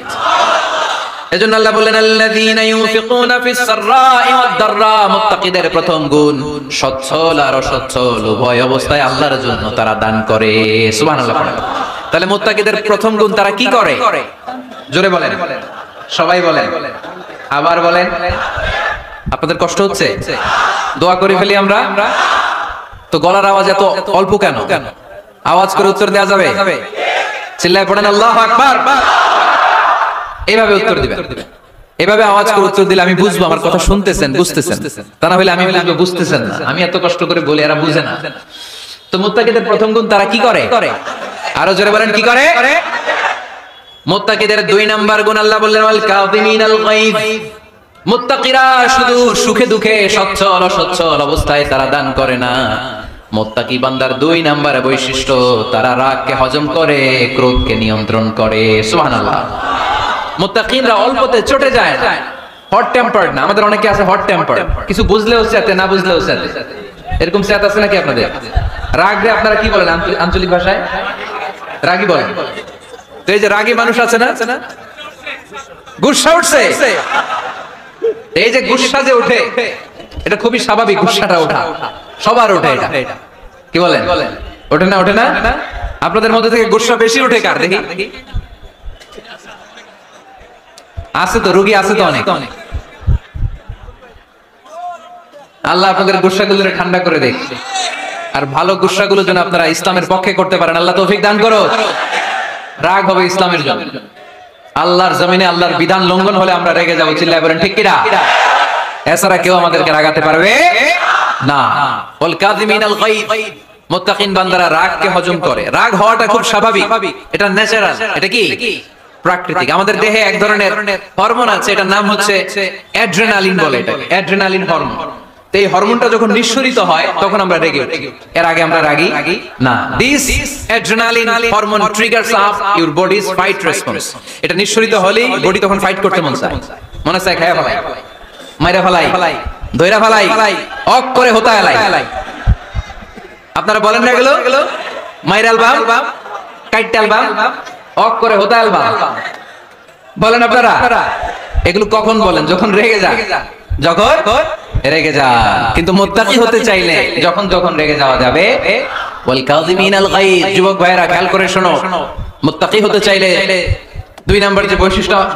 এজন্য আল্লাহ বললেন, আল্লাযীনা ইউনফিকুনা ফিস সাররাই ওয়াদ দাররা, মুত্তাকিদের প্রথম গুণ সচ্ছল আর অসচ্ছল উভয় অবস্থায় আল্লাহর জন্য তারা দান করে। সুবহানাল্লাহ। তাহলে মুত্তাকিদের প্রথম গুণ, তারা কি করে? জোরে বলেন, সবাই বলেন, আবার বলেন। আপনাদের কষ্ট হচ্ছে? দোয়া করে ফেলি আমরা। তো গলার আওয়াজ এত অল্প কেন? আওয়াজ করে উত্তর দেওয়া যাবে? চিল্লায় পড়েন আল্লাহু আকবার। এইভাবে উত্তর দিবেন, এভাবে আওয়াজ করে উত্তর দিলে আমি বুঝবো আমার কথা শুনতেছেন, বুঝতেছেন। তা না হলে আমি বুঝবো বুঝতেছেন না, আমি এত কষ্ট করে বলি, এরা বুঝে না। তো মুত্তাকিদের প্রথম গুণ, তারা কি করে? আরো জোরে বলেন, কি করে? মুত্তাকিদের 2 নাম্বার গুণ আল্লাহ বললেন, ওয়াল কাযিমিনাল গায়ব। মুত্তাকিরা শুধু সুখে দুঃখে সচ্ছল অসচ্ছল অবস্থায় তারা দান করে না। মুত্তাকি বান্দার 2 নাম্বার বৈশিষ্ট্য, তারা রাগকে হজম করে, ক্রোধকে নিয়ন্ত্রণ করে। সুবহানাল্লাহ। মুত্তাকিনরা অল্পতে চটে যায় না, হট টেম্পারড না। আমাদের অনেকে আছে হট টেম্পার, কিছু বুঝলেও সাথে, না বুঝলেও সাথে, এরকম সাথ আছে নাকি আপনাদের? রাগরে আপনারা কি বলেন আঞ্চলিক ভাষায়? রাগী বলেন। তো এই যে রাগী মানুষ আছে না, গুসা উঠছে, এই যে গুসা যে ওঠে, এটা খুবই স্বাভাবিক, গুসাটা ওঠা সবার ওঠে। এটা কি বলেন? ওঠে না? ওঠে না? আপনাদের মধ্যে থেকে গুসা বেশি ওঠে কার দেখি? আছে তো, রোগী আছে তো অনেক। আল্লাহ আপনাদের গুসাগুলো ঠান্ডা করে দেখ, আর ভালো গুসাগুলো যেন আপনারা ইসলামের পক্ষে করতে পারেন। আল্লাহ তৌফিক দান করো। রাগ হবে ইসলামের জন্য, আল্লাহর জমিনে আল্লাহর বিধান লঙ্ঘন হলে আমরা রেগে যাবো। চিল্লায় বলেন ঠিক কিনা? এছাড়া কেউ আমাদেরকে রাগাতে পারবে না। ওয়াল কাযিমিনাল গায়ব, মুত্তাকিন বান্দারা রাগকে হজম করে। রাগ হওয়াটা খুব স্বাভাবিক, এটা ন্যাচারাল, এটা কি প্রাকৃতিক। আমাদের দেহে এক ধরনের হরমোন আছে, এটার নাম হচ্ছে অ্যাড্রেনালিন বলে, এটাকে অ্যাড্রেনালিন হরমোন। তো এই হরমোনটা যখন নিঃসরিত হয় তখন আমরা রেগে উঠি। এর আগে আমরা রাগি না। This adrenaline hormone triggers up your body's fight response. এটা নিঃসরিত হলেই বডি তখন ফাইট করতে মন চায়, মনে চায় খায়া ফেলাই, মাইরা ফেলাই, দইরা ফেলাই, অক করে হোতায় লাই। আপনারা বলেন না এগুলো? মাইরাল বাম, কাইটাল বাম, অক করে হোতাল বাম বলেন আপনারা? এগুলো কখন বলেন? যখন রেগে যান, যখন রেগে যান। কিন্তু মুত্তাকি হতে চাইলে যখন রেগে যাওয়া যাবে, ওয়াল কাযিমিনাল গায়জ। যুবক ভাইরা খেয়াল করে শোনো, মুত্তাকি হতে চাইলে 2 নম্বর যে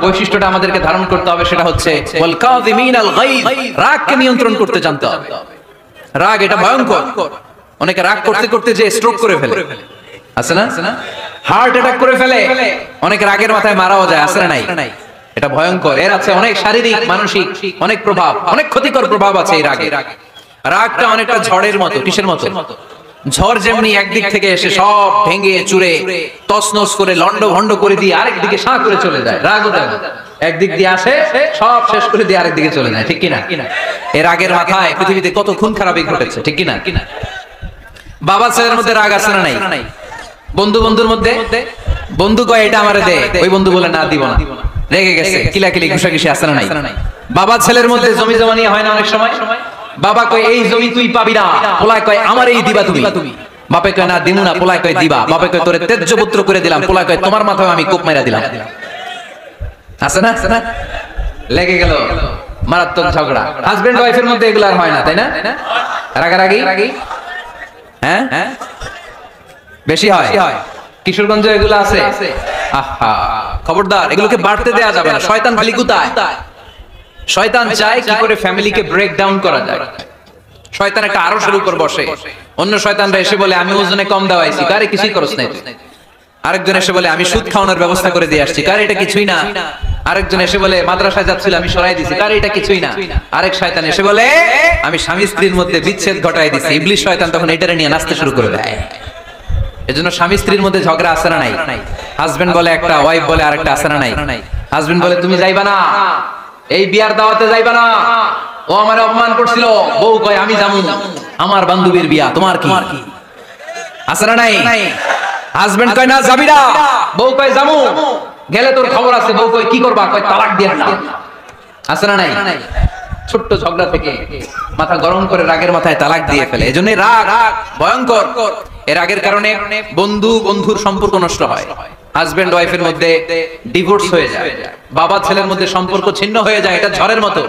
বৈশিষ্ট্যটা আমাদেরকে ধারণ করতে হবে সেটা হচ্ছে ওয়াল কাযিমিনাল গায়জ। রাগকে নিয়ন্ত্রণ করতে জানতে হবে। রাগ এটা ভয়ঙ্কর। অনেকে রাগ করতে করতে যে স্ট্রোক করে ফেলে, আছে না? হার্ট অ্যাটাক করে ফেলে। অনেক রাগের মাথায় মারাও যায়, আছে না নাই? এটা ভয়ঙ্কর। এর আছে অনেক শারীরিক, মানসিক অনেক প্রভাব, অনেক ক্ষতিকর প্রভাব আছে এই রাগে। রাগটা অনেকটা ঝড়ের মতো। কিসের মতো? ঝড় যেমনি একদিক থেকে এসে সব ভেঙে চুরে তছনছ করে লন্ড ভন্ড করে দিয়ে আরেক দিকে সাঁ করে চলে যায়, রাগও তেমন একদিক দিয়ে আসে সব শেষ করে দিয়ে আরেক দিকে চলে যায়, ঠিক কিনা? এই রাগের মাথায় পৃথিবীতে কত খুন খারাপি ঘটেছে, ঠিক কিনা? বাবা ছেলের মধ্যে রাগ আছে না নাই? বন্ধু বন্ধুর মধ্যে, বন্ধু কয় এটা আমারে দে, ওই বন্ধু বলে না দিব না, রেগে গেছে, কিলাকিলি ঘুষাঘুষি আছে না নাই? বাবা ছেলের মধ্যে জমি জমা নিয়ে হয় না অনেক সময়? বাবা কয় এই জমি তুই পাবি না, পোলায় কয় আমার এই দিবা তুমি। বাপে কয় না দিমু না, পোলায় কয় দিবা। বাপে কয় তোরে তেজ্য পুত্র করে দিলাম, পোলায় কয় তোমার মাথায় আমি কোপ মাইরা দিলাম। আছে না? লেগে গেল, মারাত্মক ঝগড়া। হাজবেন্ড ওয়াইফের মধ্যে এগুলো আর হয় না, তাই না? রাগারাগি হ্যাঁ বেশি হয়। কিশোরগঞ্জে এগুলো আছে। আহা, খবরদার, এগুলোকে বাড়তে দেয়া যাবে না। শয়তান খালি কুতায়। শয়তান চায় কি করে ফ্যামিলিকে ব্রেক ডাউন করা যায়। শয়তান একটা আরশের উপর বসে, অন্য শয়তানরা এসে বলে আমি ওজনে কম দেওয়াইছি, কারে কিছুই করছ নাই। আরেকজন এসে বলে আমি সুদ খাওয়ানোর ব্যবস্থা করে দিয়ে আসছি, কারে এটা কিছুই না। আরেকজন এসে বলে মাদ্রাসায় যাচ্ছিল আমি সরাই দিছি, কারে এটা কিছুই না। আরেক শয়তান এসে বলে আমি স্বামী স্ত্রীর মধ্যে বিচ্ছেদ ঘটাই দিছি। ইবলিশ শয়তান তখন এটারে নিয়ে নাচতে শুরু করে দেয়। এজন্য স্বামী স্ত্রীর মধ্যে ঝগড়া আছে না নাই? হাজবেন্ড বলে একটা, ওয়াইফ বলে আরেকটা, আছে না নাই? হাজবেন্ড বলে তুমি যাইবা না, এই বিয়ার দাওয়াতে যাইবা না, ও আমারে অপমান করছিল। বউ কয় আমি যাবো, আমার বান্ধবীর বিয়া, তোমার কি? আছে না নাই? হাজবেন্ড কয় না যাবি না, বউ কয় যাবো, গেলে তোর খবর আছে। বউ কয় কি করবা? কয় তালাক দিয়ে না। আছে না নাই? ছোট্ট ঝগড়া থেকে মাথা গরম করে রাগের মাথায় তালাক দিয়ে ফেলে। এজন্য রাগ ভয়ঙ্কর। এর রাগের কারণে বন্ধু বন্ধুর সম্পর্ক নষ্ট হয়, হাজবেন্ড ওয়াইফের মধ্যে ডিভোর্স হয়ে যায়, বাবা ছেলের মধ্যে সম্পর্ক ছিন্ন হয়ে যায়। এটা ঝড়ের মতো।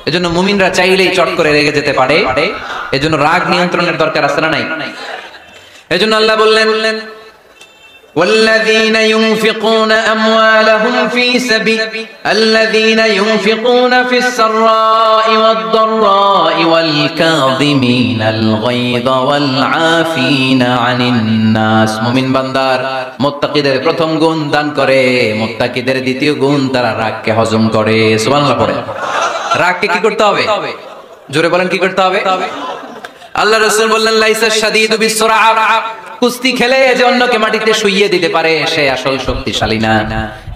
এজন্য মুমিনরা চাইলেই চট করে রেগে যেতে পারে। এজন্য রাগ নিয়ন্ত্রণের দরকার আছে না নাই? এজন্য আল্লাহ বললেন والذين ينفقون أموالهم في سبيل الذين ينفقون في السراء والضراء والكاظمين الغيظ والعافين عن الناس। মুমিন বান্দার মুত্তাকিদের প্রথম গুণ দান করে, মুত্তাকিদের দ্বিতীয় গুণ তারা রাগকে হজম করে। সুবহানাল্লাহ পড়ে। রাগকে কি করতে হবে? জোরে বলেন কি করতে হবে? আল্লাহ রাসূল বললেন লাইসা শাদীদু বিসসুরআ, কুস্তি খেলে যে অন্যকে মাটিতে শুইয়ে দিতে পারে সে আসল শক্তিশালী না।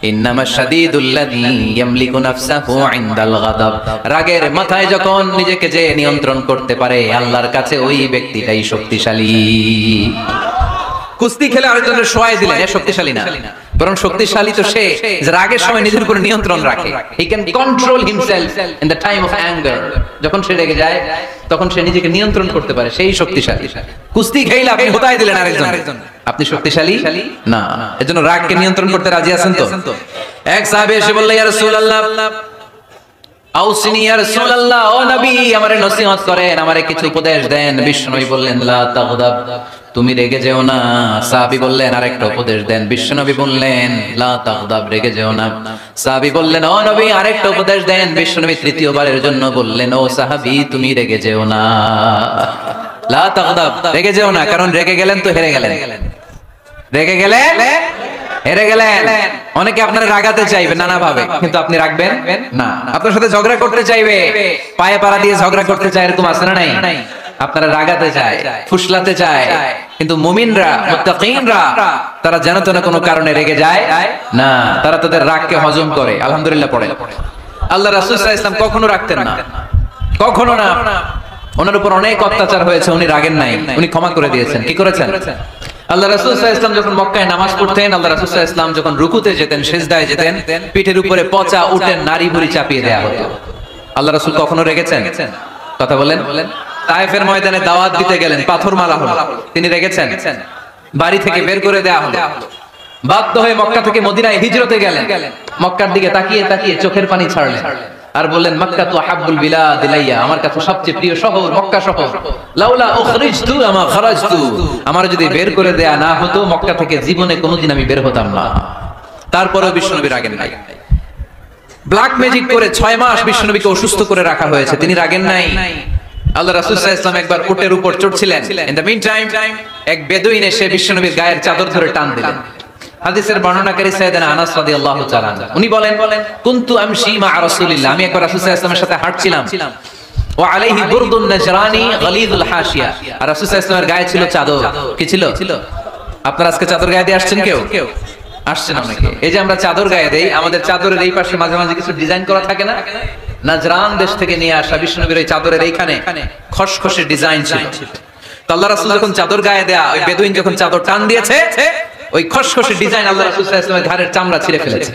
ইন্নামাশ শাদীদুল্লাযী ইয়ামলিকু নাফসাহু ইনদাল গাদাব। রাগের মাথায় যখন নিজেকে যে নিয়ন্ত্রণ করতে পারে আল্লাহর কাছে ওই ব্যক্তিটাই শক্তিশালী। কুস্তি খেলে আরেকজনের শোয়াই দিলেন, এ শক্তিশালী না, বরং শক্তিশালী তো সে যে রাগের সময় নিজের উপর নিয়ন্ত্রণ রাখে। He can control himself in the time of anger. যখন সে রেগে যায় তখন সে নিজেকে নিয়ন্ত্রণ করতে পারে, সেই শক্তিশালী। কুস্তি খেলে আপনি হোতায় দিলেন আরেকজন, আপনি শক্তিশালী না। এজন্য রাগকে নিয়ন্ত্রণ করতে রাজি আছেন তো? এক সাহাবী এসে বলল ইয়া রাসূলুল্লাহ আউসিনি ইয়া রাসূলুল্লাহ, ও নবী আমারে নসিহত করেন, আমারে কিছু উপদেশ দেন। বিশ্বনবী বললেন লা তাগদাব, তুমি রেগে যেও না। সাহাবী বললেন আরেকটা উপদেশ দেন। বিশ্বনবী বললেন লা তাগদাব, রেগে যেও না। সাহাবী বললেন ও নবী আরেকটা উপদেশ দেন। বিশ্বনবী তৃতীয়বারের জন্য বললেন ও সাহাবী তুমি রেগে যেও না, লা তাগদাব, রেগে যেও না। কারণ রেগে গেলেন তো হেরে গেলেন, রেগে গেলেন হেরে গেলেন। অনেকে আপনারা রাগাতে চাইবে নানা ভাবে, কিন্তু আপনি রাখবেন না। আপনার সাথে ঝগড়া করতে চাইবে, পায়ে পাড়া দিয়ে ঝগড়া করতে চাই, এরকম আছে না নাই? আপনারা রাগাতে চায়, ফুসলাতে চায়, কিন্তু মুমিনরা, মুত্তাকিনরা তারা যেন তেন কোনো কারণে রেগে যায় না, তারা তাদের রাগকে হজম করে। আলহামদুলিল্লাহ পড়ে। আল্লাহ রাসূল সাল্লাল্লাহু আলাইহি ওয়াসাল্লাম কখনো রাখতেন না, কখনো না। ওনার উপর অনেক অত্যাচার হয়েছে, উনি রাগেন নাই, উনি ক্ষমা করে দিয়েছেন। কি করেছেন? আল্লাহ রাসূল সাল্লাল্লাহু আলাইহি ওয়াসাল্লাম যখন মক্কায় নামাজ পড়তেন, আল্লাহ রাসূল সাল্লাল্লাহু আলাইহি ওয়াসাল্লাম যখন রুকুতে যেতেন, সিজদায় যেতেন, পিঠের উপরে পচা উটের নাড়ি ভুঁড়ি চাপিয়ে দেয়া হতো। আল্লাহ রাসূল কখনো রেগেছেন? কথা বলেন। তায়েফের ময়দানে দাওয়াত দিতে গেলেন, পাথর মারা হলো, তিনি রেগেছেন? বাড়ি থেকে বের করে দেয়া হলো, বাধ্য হয়ে মক্কা থেকে মদিনায় হিজরতে গেলেন, মক্কার দিকে তাকিয়ে তাকিয়ে চোখের পানি ছাড়লেন আর বললেন, মক্কা তো আহাব্বুল বিলাদ ইলাইয়া, আমার কাছে সবচেয়ে প্রিয় শহর মক্কা শহর। লাউলা উখরিজতু আমা খারাজতু, আমার যদি বের করে দেয়া না হতো মক্কা থেকে জীবনে কোনোদিন আমি বের হতাম না। তারপরেও বিশ্বনবী রাগেন নাই। ব্ল্যাক ম্যাজিক করে 6 মাস বিশ্বনবীকে অসুস্থ করে রাখা হয়েছে, তিনি রাগেন নাই। আল্লাহ রাসূল সাল্লাল্লাহু আলাইহি ওয়াসাল্লাম একবার উটের উপর চড়ছিলেন, ইন দ্য মিন টাইম এক বেদুইন এসে বিশ্বনবীর গায়ের চাদর ধরে টান দিলেন। হাদিসের বর্ণনাকারী সাইয়েদনা আনাস রাদিয়াল্লাহু তাআলা উনি বলেন, কুনতু আমশি মা রাসূলিল্লাহ, আমি একবার রাসূল সাল্লাল্লাহু আলাইহি ওয়াসাল্লামের সাথে হাঁটছিলাম, ওয়া আলাইহি বুরদুন নাজরানি গলিযুল হাশিয়া, আর রাসূল সাল্লাল্লাহু আলাইহি ওয়াসাল্লামের গায়ে ছিল চাদর। কি ছিল? আপনারা আজকে চাদর গায়ে দিয়ে আসছেন? কেউ আসছেন অনেকে। এই যে আমরা চাদর গায়ে দেই, আমাদের চাদরের এই পাশে মাঝে মাঝে কিছু ডিজাইন করা থাকে না? নাজরান দেশ থেকে নিয়ে আসা বিশ্বনবীর এই চাদরের এইখানে খসখসে ডিজাইন ছিল। তো আল্লাহ রাসূল যখন চাদর গায়ে দেয়া, ওই বেদুইন যখন চাদর টান দিয়েছে, ওই খসখসে ডিজাইন আল্লাহ রাসূল সাল্লাল্লাহু আলাইহি ওয়াসাল্লামের ঘাড়ের চামড়া ছিঁড়ে ফেলেছে।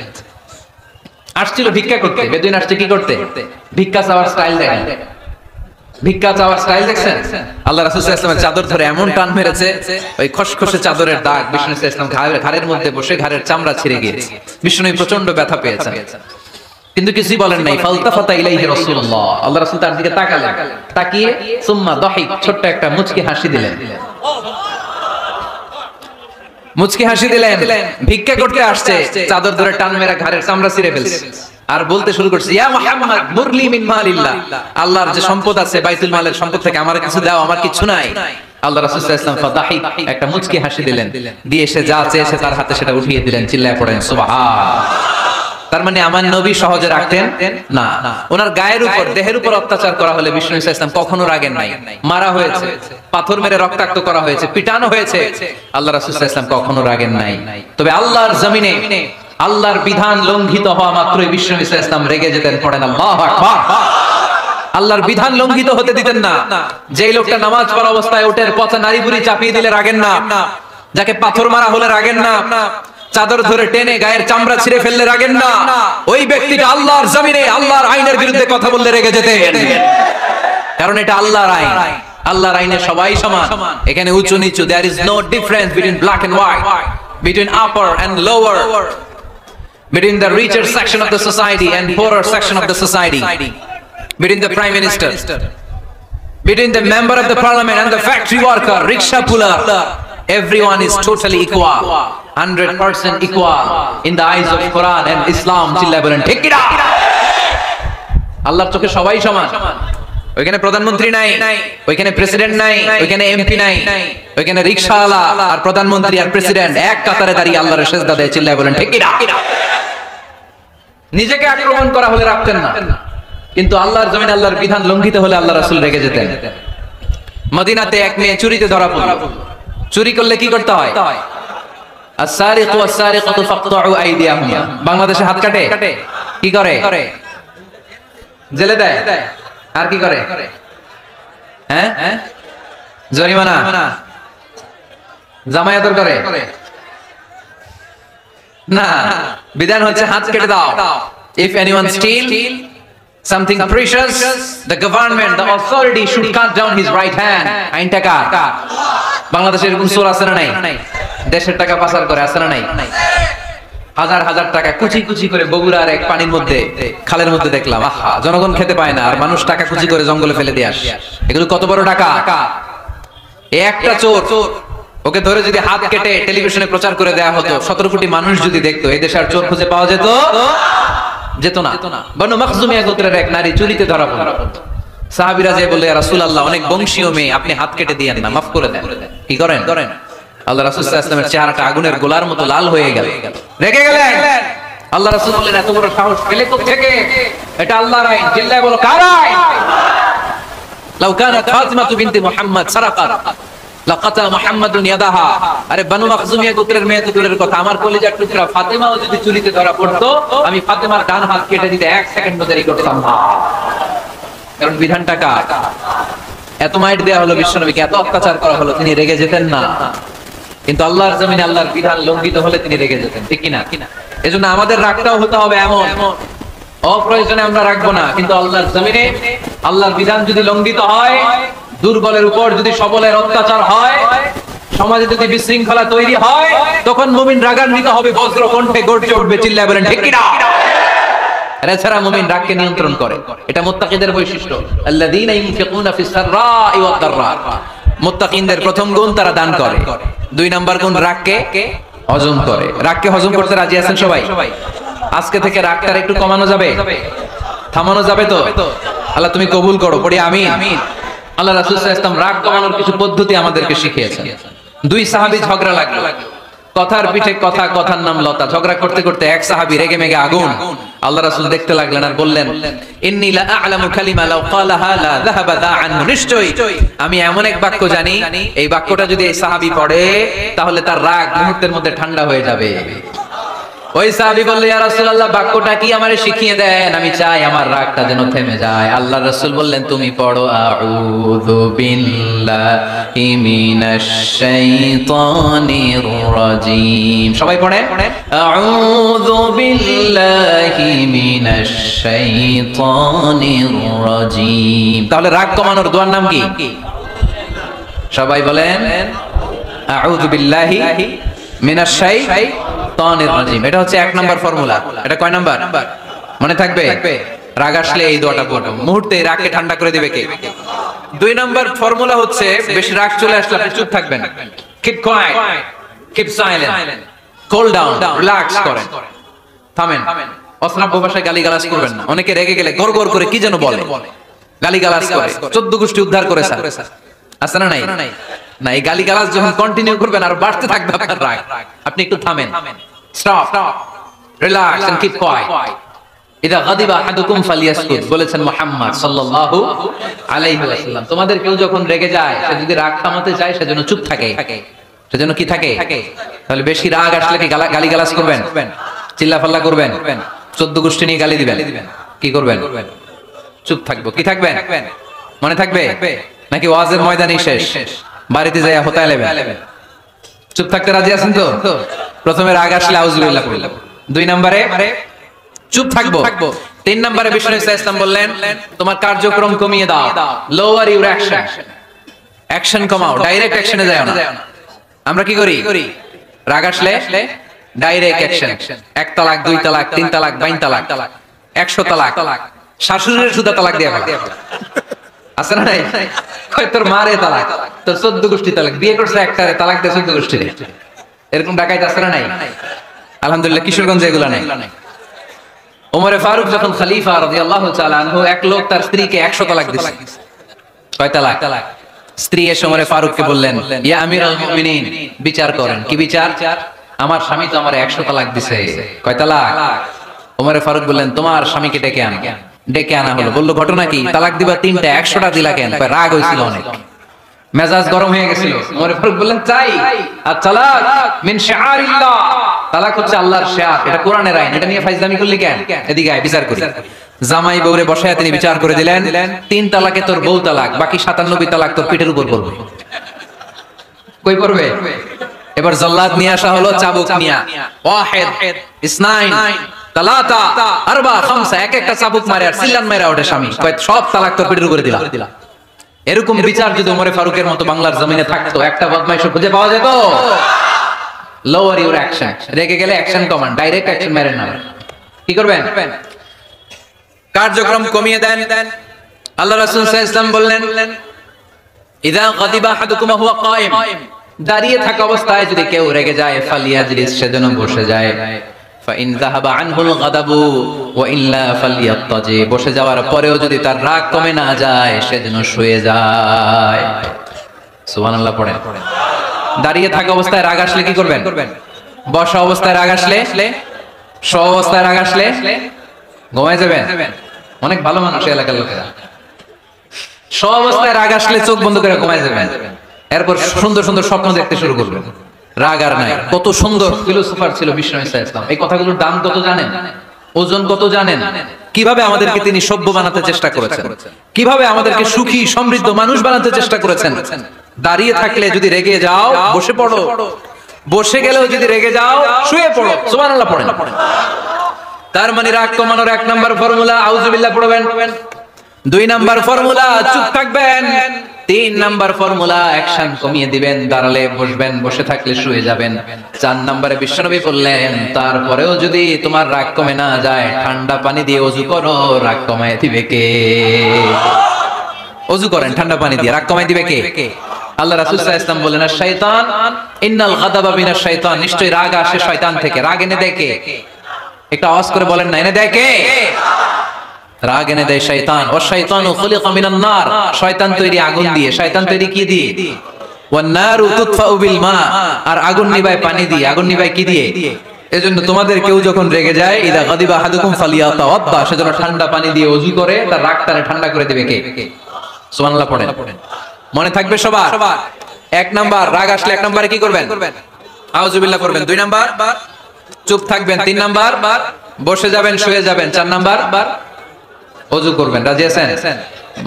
আসছিল ভিক্ষা করতে, বেদুইন আসছে কি করতে? ভিক্ষা চাওয়ার স্টাইল দেখেন, ভিক্ষা চাওয়ার স্টাইল দেখছেন? আল্লাহ রাসূল সাল্লাল্লাহু আলাইহি ওয়াসাল্লামের চাদর ধরে এমন টান মেরেছে, ওই খসখসে চাদরের দাগ বিষ্ণু সাল্লাল্লাহু আলাইহি ওয়াসাল্লাম ঘাড়ের মধ্যে বসে ঘাড়ের চামড়া ছিঁড়ে গিয়েছে। বিষ্ণু প্রচন্ড ব্যথা পেয়েছেন, কিন্তু কিছুই বলেন নাই। ফালতাফাতা ইলাইহি রাসূলুল্লাহ, আল্লাহ রাসূল তার দিকে তাকালেন, তাকিয়ে সুম্মা দাহিক, ছোট্ট একটা মুচকি হাসি দিলেন। মুচকি হাসি দিলেন, ভিক্ষা করতে আসছে, চাদর ধরে টান মেরা ঘাড়ের চামড়া ছিঁড়ে ফেলছে, আর বলতে শুরু করছে, ইয়া মুহাম্মদ মুরলি মিন মালিল্লাহ, আল্লাহর যে সম্পদ আছে বাইতুল মালের সম্পদ থেকে আমার কিছু দাও, আমার কিছু নাই। আল্লাহ রাসূল সাল্লাল্লাহু আলাইহি ওয়াসাল্লাম ফাদাহিক, একটা মুচকি হাসি দিলেন, দিয়ে সে যা চেয়েছে তার হাতে সেটা উঠিয়ে দিলেন। চিল্লায় পড়েন সুবহান। তার মানে আমার নবী সহজে রাখতেন না। ওনার গায়ের উপর, দেহের উপর অত্যাচার করা হলে বিষ্ণু সাল্লাল্লাহু আলাইহি ওয়াসাল্লাম কখনো রাগেন নাই। মারা হয়েছে, পাথর মেরে রক্তাক্ত করা হয়েছে, পিটানো হয়েছে, আল্লাহ রাসূল সাল্লাল্লাহু আলাইহি ওয়াসাল্লাম কখনো রাগেন নাই। তবে আল্লাহর জমিনে আল্লাহর বিধান লঙ্ঘিত হওয়া মাত্রই বিষ্ণু সাল্লাল্লাহু আলাইহি ওয়াসাল্লাম রেগে যেতেন। পড়েন আল্লাহু আকবার। আল্লাহর বিধান লঙ্ঘিত হতে দিতেন না। যেই লোকটা নামাজ পড়া অবস্থায় উটের পচা নাড়ি ভুঁড়ি চাপিয়ে দিলে রাগেন না, যাকে পাথর মারা হলে রাগেন না, চাদর ধরে টেনে গায়ের চামড়া ছিঁড়ে ফেললে রাগেন না, ওই ব্যক্তিটা আল্লাহর জমিনে আল্লাহর আইনের বিরুদ্ধে কথা বললে রেগে যেতেন। কারণ এটা আল্লাহর আইন, আল্লাহর আইনে সবাই সমান, এখানে উঁচু নিচু, there is no difference between black and white, between upper and lower, between the richer section of the society and poorer section of the society, between the prime minister, between the member of the parliament and the factory worker, rickshaw puller. Everyone is totally equal, 100% equal in the eyes of Quran and Islam. চিল্লায় বলেন ঠিক কি না? আল্লাহর চোখে সবাই সমান। ওইখানে প্রধানমন্ত্রী নাই, ওইখানে প্রেসিডেন্ট নাই, ওইখানে এমপি নাই, ওইখানে রিকশাওয়ালা আর প্রধানমন্ত্রী আর প্রেসিডেন্ট এক কাতারে দাঁড়িয়ে আল্লাহর সিজদা দেয়। চিল্লায় বলেন ঠিক কি না? নিজেকে আক্রমণ করা হলে রাখতেন না, কিন্তু আল্লাহর জমিনে আল্লাহর বিধান লঙ্ঘিত হলে আল্লাহ রাসূল রেগে যেতেন। মদিনাতে এক মেয়ে চুরিতে ধরা পড়ল। চুরি করলে কি করতে হয়? আস-সারিকু ওয়াস-সারিকাতু ফাকতাউ আইদিয়াহুমা। বাংলাদেশে হাত কাটে, কি করে? জেলে দেয়। আর কি করে? হ্যাঁ, জরিমানা, জামায়াতর করে না। বিধান হচ্ছে হাত কেটে দাও। If anyone steal something precious, the government, the authority should cut down his right hand. আইনটা কার? বাংলাদেশে এরকম চোর আছে না নাই? দেশের টাকা পাচার করে আছে না নাই? হাজার হাজার টাকা কুচি কুচি করে বগুড়ার এক পানির মধ্যে, খালের মধ্যে দেখলাম। আহা, জনগণ খেতে পায় না আর মানুষ টাকা কুচি করে জঙ্গলে ফেলে দিয়ে আসে। এগুলো কত বড় টাকা! একটা চোর, ওকে ধরে যদি হাত কেটে টেলিভিশনে প্রচার করে দেয়া হতো, 17 কোটি মানুষ যদি দেখতো, এই দেশে আর চোর খুঁজে পাওয়া যেত না। বনু মাখজুমিয়া গোত্রের এক নারী চুরিতে ধরা পড়ল। সাহাবীরা যে বলে, ইয়া রাসূলুল্লাহ, অনেক বংশীয় মেয়ে, আপনি হাত কেটে দিয়েন না, মাফ করে দেন। কি করেন? আল্লাহ রাসূল সাল্লাল্লাহু আলাইহি ওয়াসাল্লামের চেহারাটা আগুনের গোলার মতো লাল হয়ে গেল। রেগে গেলেন। আল্লাহ রাসূল বললেন, এত বড় সাহস পেলে কোথা থেকে? এটা আল্লাহর আইন। চিল্লায় বলো, কার আইন? লাউ কানাত ফাতিমাতু বিনতি মুহাম্মদ সারাকাত লাকাতা মুহাম্মাদুন ইয়াদাহা। আরে বনু মাখজুমিয়া গোত্রের মেয়ে তো দূরের কথা, আমার কলিজার টুকরা ফাতেমাও যদি চুরিতে ধরা পড়তো, আমি ফাতেমার ডান হাত কেটে দিতে 1 সেকেন্ডও দেরি করতাম না। কারণ বিধানটা কার? এত মাইট দেয়া হলো বিশ্বনবীকে, এত অত্যাচার করা হলো, তিনি রেগে যেতেন না। কিন্তু আল্লাহর জমিনে আল্লাহর বিধান লঙ্ঘিত হলে তিনি রেগে যেতেন, ঠিক কিনা? এজন্য আমাদের রাগটাও হতে হবে এমন, অপ্রয়োজনে আমরা রাখবো না, কিন্তু আল্লাহর জমিনে আল্লাহর বিধান যদি লঙ্ঘিত হয়, দুর্বলের উপর যদি সবলের অত্যাচার হয়, সমাজে যদি বিশৃঙ্খলা তৈরি হয়, তখন মুমিন রাগান্বিত হবে, বজ্র কণ্ঠে গর্জে উঠবে, চিল্লায় বলেন ঠিক কিনা? এছাড়া মুমিন রাগকে নিয়ন্ত্রণ করে, এটা মুত্তাকিদের বৈশিষ্ট্য। আল্লাযীনা ইউনফিকুনা ফিস সাররাই ওয়াদ দাররা, মুত্তাকিনদের প্রথম গুণ তারা দান করে। 2 নাম্বার গুণ রাগকে হজম করে। রাগকে হজম করতে রাজি আছেন সবাই? আজকে থেকে রাগটা একটু কমানো যাবে, থামানো যাবে তো? আল্লাহ তুমি কবুল করো, পড়ি আমিন। আল্লাহ রাসূল সাল্লাল্লাহু আলাইহি ওয়াসাল্লাম রাগ কমানোর কিছু পদ্ধতি আমাদেরকে শিখিয়েছেন। 2 সাহাবী ঝগড়া লাগলো, কথার পিঠে কথা, কথার নাম লতা। ঝগড়া করতে করতে এক সাহাবী রেগে মেগে আগুন। আল্লাহ রাসূল দেখতে লাগলেন আর বললেন, ইন্নী লা আ'লামু কালিমা লাউ ক্বালাহা লা যাহাবা দা আনহু, নিশ্চয়ই আমি এমন এক বাক্য জানি, এই বাক্যটা যদি এই সাহাবী পড়ে তাহলে তার রাগ মুহূর্তের মধ্যে ঠান্ডা হয়ে যাবে। ওই সাহাবী বলল, ইয়া রাসূলুল্লাহ, বাক্যটা কি আমারে শিখিয়ে দেন, আমি চাই আমার রাগটা যেন থেমে যায়। আল্লাহ রাসূল বললেন, তুমি পড়ো আউযু বিল্লাহি মিনাশ শাইতানির রাজীম। সবাই পড়েন, আউযু বিল্লাহি মিনাশ শাইতানির রাজীম। তাহলে রাগ কমানোর দোয়ার নাম কি? সবাই বলেন, আউযু বিল্লাহি মিনাশ শাইতানির রাজীম। এটা হচ্ছে 1 নাম্বার ফর্মুলা। এটা কয় নাম্বার মনে থাকবে? রাগ আসলে এই দোয়াটা পড়বেন, মুহূর্তে রাগকে ঠান্ডা করে দিবে কে? 2 নাম্বার ফর্মুলা হচ্ছে, বেশি রাগ চলে আসলে আপনি চুপ থাকবেন, keep quiet, keep silent, cool down, relax করেন, থামেন। অশ্রাব্য ভাষায় গালিগালাজ করবেন না। অনেকে রেগে গেলে গড়গড় করে কি যেন বলে, গালিগালাজ করে, 14 গোষ্ঠী উদ্ধার করে স্যার, আছে না নাই? না, এই গালিগালাজ যখন কন্টিনিউ করবেন আর বাড়তে থাকবে আপনার রাগ, আপনি একটু থামেন, stop, relax and keep quiet. ইদা গাদিবা আহাদুকুম ফালিয়াসকুত, বলেছেন মুহাম্মদ সাল্লাল্লাহু আলাইহি ওয়াসাল্লাম, তোমাদের কেউ যখন রেগে যায়, সে যদি রাগ থামাতে চায় সেজন্য চুপ থাকে, সেজন্য কি থাকে? তাহলে বেশি রাগ আসলে কি গালিগালাজ করবেন, চিল্লাফাল্লা করবেন, 14 গোষ্ঠী নিয়ে গালি দিবেন, কি করবেন? চুপ থাকবো। কি থাকবেন? মনে থাকবে নাকি ওয়াজের ময়দানই শেষ, বাড়িতে যাই হোতায় নেবেন? চুপ থাকতে রাজি আছেন তো? প্রথমে রাগ আসলে আউযুবিল্লাহ বললাম, 2 নম্বরে চুপ থাকবো, 3 নম্বরে বিষ্ণু সাল্লাল্লাহু আলাইহি ওয়াসাল্লাম বললেন, তোমার কার্যক্রম কমিয়ে দাও, লোয়ার ইউর অ্যাকশন, অ্যাকশন কমাও, ডাইরেক্ট অ্যাকশনে যাও না। আমরা কি করি? রাগ আসলে ডাইরেক্ট অ্যাকশন, 1 তালাক, 2 তালাক, 3 তালাক, 22 তালাক, 100 তালাক, শাশুড়ির সুদা তালাক দেয়া হয়, আছে না নাই? কয় তোর মারে তালাক, তোর 14 গোষ্ঠী তালাক, বিয়ে করছে একটা, তালাক দেয় 14 গোষ্ঠী। এরকম ডাকাইত আছে না নাই? আলহামদুলিল্লাহ কিশোরগঞ্জে এগুলা নাই। ওমরে ফারুক যখন খলিফা রাদিয়াল্লাহু তাআলা আনহু, এক লোক তার স্ত্রীকে 100 তালাক দিয়েছে। কয় তালাক? স্ত্রী এসে ওমরে ফারুককে বললেন, ইয়া আমিরুল মুমিনিন, বিচার করেন। কি বিচার? আমার স্বামী তো আমারে 100 তালাক দিয়েছে। কয় তালাক? ওমরে ফারুক বললেন, তোমার স্বামীকে ডেকে আনো। ডেকে আনা হলো। বলল, ঘটনা কি? তালাক দিবা 3টা, 100টা দিলা কেন? রাগ হয়েছিল অনেক, মেজাজ গরম হয়ে গেছিল। ওমর ফারুক বললেন, চাই আত-তালাক মিন শিআরিল্লাহ, তালাক হচ্ছে আল্লাহর শিআর, এটা কোরআনের আইন, এটা নিয়ে ফাইজলামি করলি কেন? এদিকে আয়, বিচার করি। জামাই বউরে বসায় তিনি বিচার করে দিলেন, 3 তালাকে তোর বউ তালাক, বাকি 97 তালাক তোর পিঠের উপর পড়বে। কই পড়বে? এবার জল্লাদ নিয়ে আসা হলো, চাবুক নিয়া, ওয়াহিদ, ইসনাইন, তালাতা, আরবা, খামসা, এক একটা চাবুক মারে আর সিল্লান মাইরা ওঠে স্বামী, কয় সব তালাক তোর পিঠের উপরে দিলাম। এরকম বিচার যদি ওমরে ফারুকের মতো বাংলার জমিনে থাকতো, একটা বদমাইশ খুঁজে পাওয়া যেত? লোয়ার ইউর অ্যাকশন, রেগে গেলে অ্যাকশন কমান, ডাইরেক্ট অ্যাকশন মেরেন না। কি করবেন? কার্যক্রম কমিয়ে দেন। আল্লাহ রাসূল সাল্লাল্লাহু আলাইহি ওয়াসাল্লাম বললেন, ইযা গাদিবা আহাদুকুম হুয়া কায়েম, দাঁড়িয়ে থাকা অবস্থায় যদি কেউ রেগে যায়, ফালিয়াজলিস, সেজন্য বসে যায়। ফাইন যাহাবা আনহুল গাদাবু ওয়া ইল্লা ফালিয়াত্তাজি, বসে যাওয়ার পরেও যদি তার রাগ কমে না যায়, সেজন্য শুয়ে যায়। সুবহানাল্লাহ পড়েন। দাঁড়িয়ে থাকা অবস্থায় রাগ আসলে কি করবেন? বসা অবস্থায় রাগ আসলে, শোয়া অবস্থায় রাগ আসলে ঘুমায় যাবেন। অনেক ভালো মানুষ এলাকার লোকেরা, সব অবস্থায় রাগ আসলে চোখ বন্ধ করে ঘুমায় যাবেন, এরপর সুন্দর সুন্দর স্বপ্ন দেখতে শুরু করবেন। রাগ আর নাই। কত সুন্দর ফিলোসোফার ছিল বিষ্ণু ইসলাম। এই কথাগুলোর দাম কত জানেন, ওজন কত জানেন? কিভাবে আমাদেরকে তিনি সভ্য বানাতে চেষ্টা করেছেন, কিভাবে আমাদেরকে সুখী সমৃদ্ধ মানুষ বানাতে চেষ্টা করেছেন। দাঁড়িয়ে থাকলে যদি রেগে যাও বসে পড়ো, বসে গেলেও যদি রেগে যাও শুয়ে পড়ো, সুবহানাল্লাহ পড়েন। তার মানে রাগ কমানোর 1 নাম্বার ফর্মুলা আউযুবিল্লাহ পড়বেন, 2 নাম্বার ফর্মুলা চুপ থাকবেন, 3 নাম্বার ফর্মুলা অ্যাকশন কমিয়ে দিবেন, দাঁড়ালে বসবেন, বসে থাকলে শুয়ে যাবেন। 4 নাম্বারে বিশ্বনবী বললেন তারপরেও যদি তোমার রাগ কমে না যায় ঠান্ডা পানি দিয়ে ওযু করো, রাগ কমায় দিবে কে? ওযু করেন ঠান্ডা পানি দিয়ে, রাগ কমায় দিবে কে? আল্লাহ রাসূল সাল্লাল্লাহু আলাইহি ওয়াসাল্লাম বলেন শয়তান ইন্নাল গাদাবা মিনাশ শয়তান, নিশ্চয়ই রাগ আসে শয়তান থেকে। রাগ এনে দেয় কে? একটা আওয়াজ করে বলেন না, এনে দেয় কে? রাগ এনে দেয় শয়তান। ও শয়তানু খুলিকা মিনান নার, শয়তান তৈরি আগুন দিয়ে। শয়তান তৈরি কি দিয়ে? ওয়ান নারু তুতফাউ বিল মা, আর আগুন নিভায় পানি দিয়ে। আগুন নিভায় কি দিয়ে? এজন্য তোমাদের কেউ যখন রেগে যায় ইদা গাদিবা আহাদুকুম ফালিয়াতাওয়াদ্দা, সেজন্য ঠান্ডা পানি দিয়ে ওযু করে তার রাগটারে ঠান্ডা করে দিবে কে? সুবহানাল্লাহ পড়েন। মনে থাকবে সবার। 1 নাম্বার রাগ আসলে 1 নম্বরে কি করবেন? আউযুবিল্লাহ করবেন। 2 নাম্বার চুপ থাকবেন। 3 নাম্বার বসে যাবেন, শুয়ে যাবেন। 4 নাম্বার ওযু করবেন। রাজি আছেন?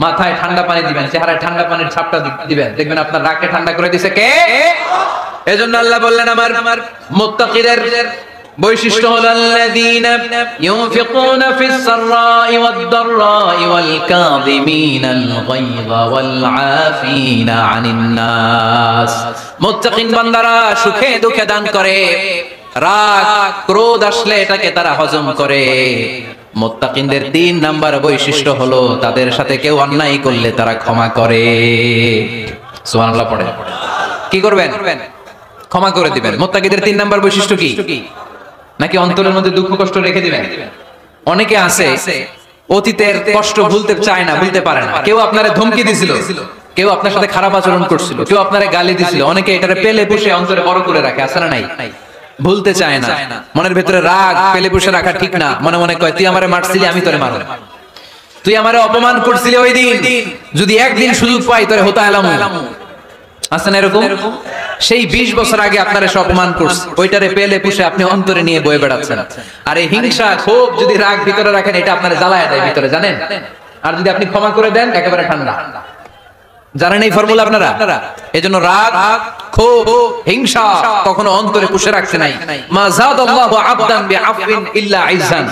মাথায় ঠান্ডা পানি দিবেন, চেহারায় ঠান্ডা পানির ছাপটা দিবেন, দেখবেন আপনার রাগকে ঠান্ডা করে দিয়েছে কে? এজন্য আল্লাহ বললেন আমার মুত্তাকিদের বৈশিষ্ট্য হলো আল্লাযীনা ইউনফিকুনা ফিস সাররাই ওয়াদ দাররাই ওয়াল কাযিমিনাল গায়যা ওয়াল আফিনা আনিন নাস। মুত্তাকিন বান্দারা সুখে দুঃখে দান করে, রাগ ক্রোধ আসলে এটাকে তারা হজম করে। মুত্তাকিনদের 3 নাম্বার বৈশিষ্ট্য হলো তাদের সাথে কেউ অন্যায় করলে তারা ক্ষমা করে। সুবহানাল্লাহ পড়ে। কি করবেন? ক্ষমা করে দিবেন। মুত্তাকিদের 3 নাম্বার বৈশিষ্ট্য কি? নাকি অন্তরের মধ্যে দুঃখ কষ্ট রেখে দিবেন? অনেকে আছে অতীতের কষ্ট ভুলতে চায় না, ভুলতে পারে না। কেউ আপনারে ধমকি দিছিল, কেউ আপনার সাথে খারাপ আচরণ করছিল, কেউ আপনারে গালি দিছিল, অনেকে এটারে পেলে পুষে অন্তরে বড় করে রাখে, আছে না নাই? ভুলতে চায় না। মনের ভেতরে রাগ পেলে পুষে রাখা ঠিক না। মনে মনে কয় তুই আমারে মারছিলি, আমি তোরে মারব। তুই আমারে অপমান করছিলি ওই দিন, যদি একদিন সুযোগ পাই তোরে হতা এলাম। আছে না এরকম? সেই 20 বছর আগে আপনারা সব অপমান করছে, ওইটারে পেলে পুষে আপনি অন্তরে নিয়ে বয়ে বেড়াচ্ছেন। আর এই হিংসা ক্ষোভ যদি রাগ ভিতরে রাখেন এটা আপনারে জ্বালায় দেয় ভিতরে, জানেন? আর যদি আপনি ক্ষমা করে দেন একেবারে ঠান্ডা। জানেন এই ফর্মুলা আপনারা? এজন্য রাগ ক্ষোভ হিংসা কখনো অন্তরে পুষে রাখতে নাই। মা যাদাল্লাহু আবদান বিআফওয়িন ইল্লা ইজ্জান,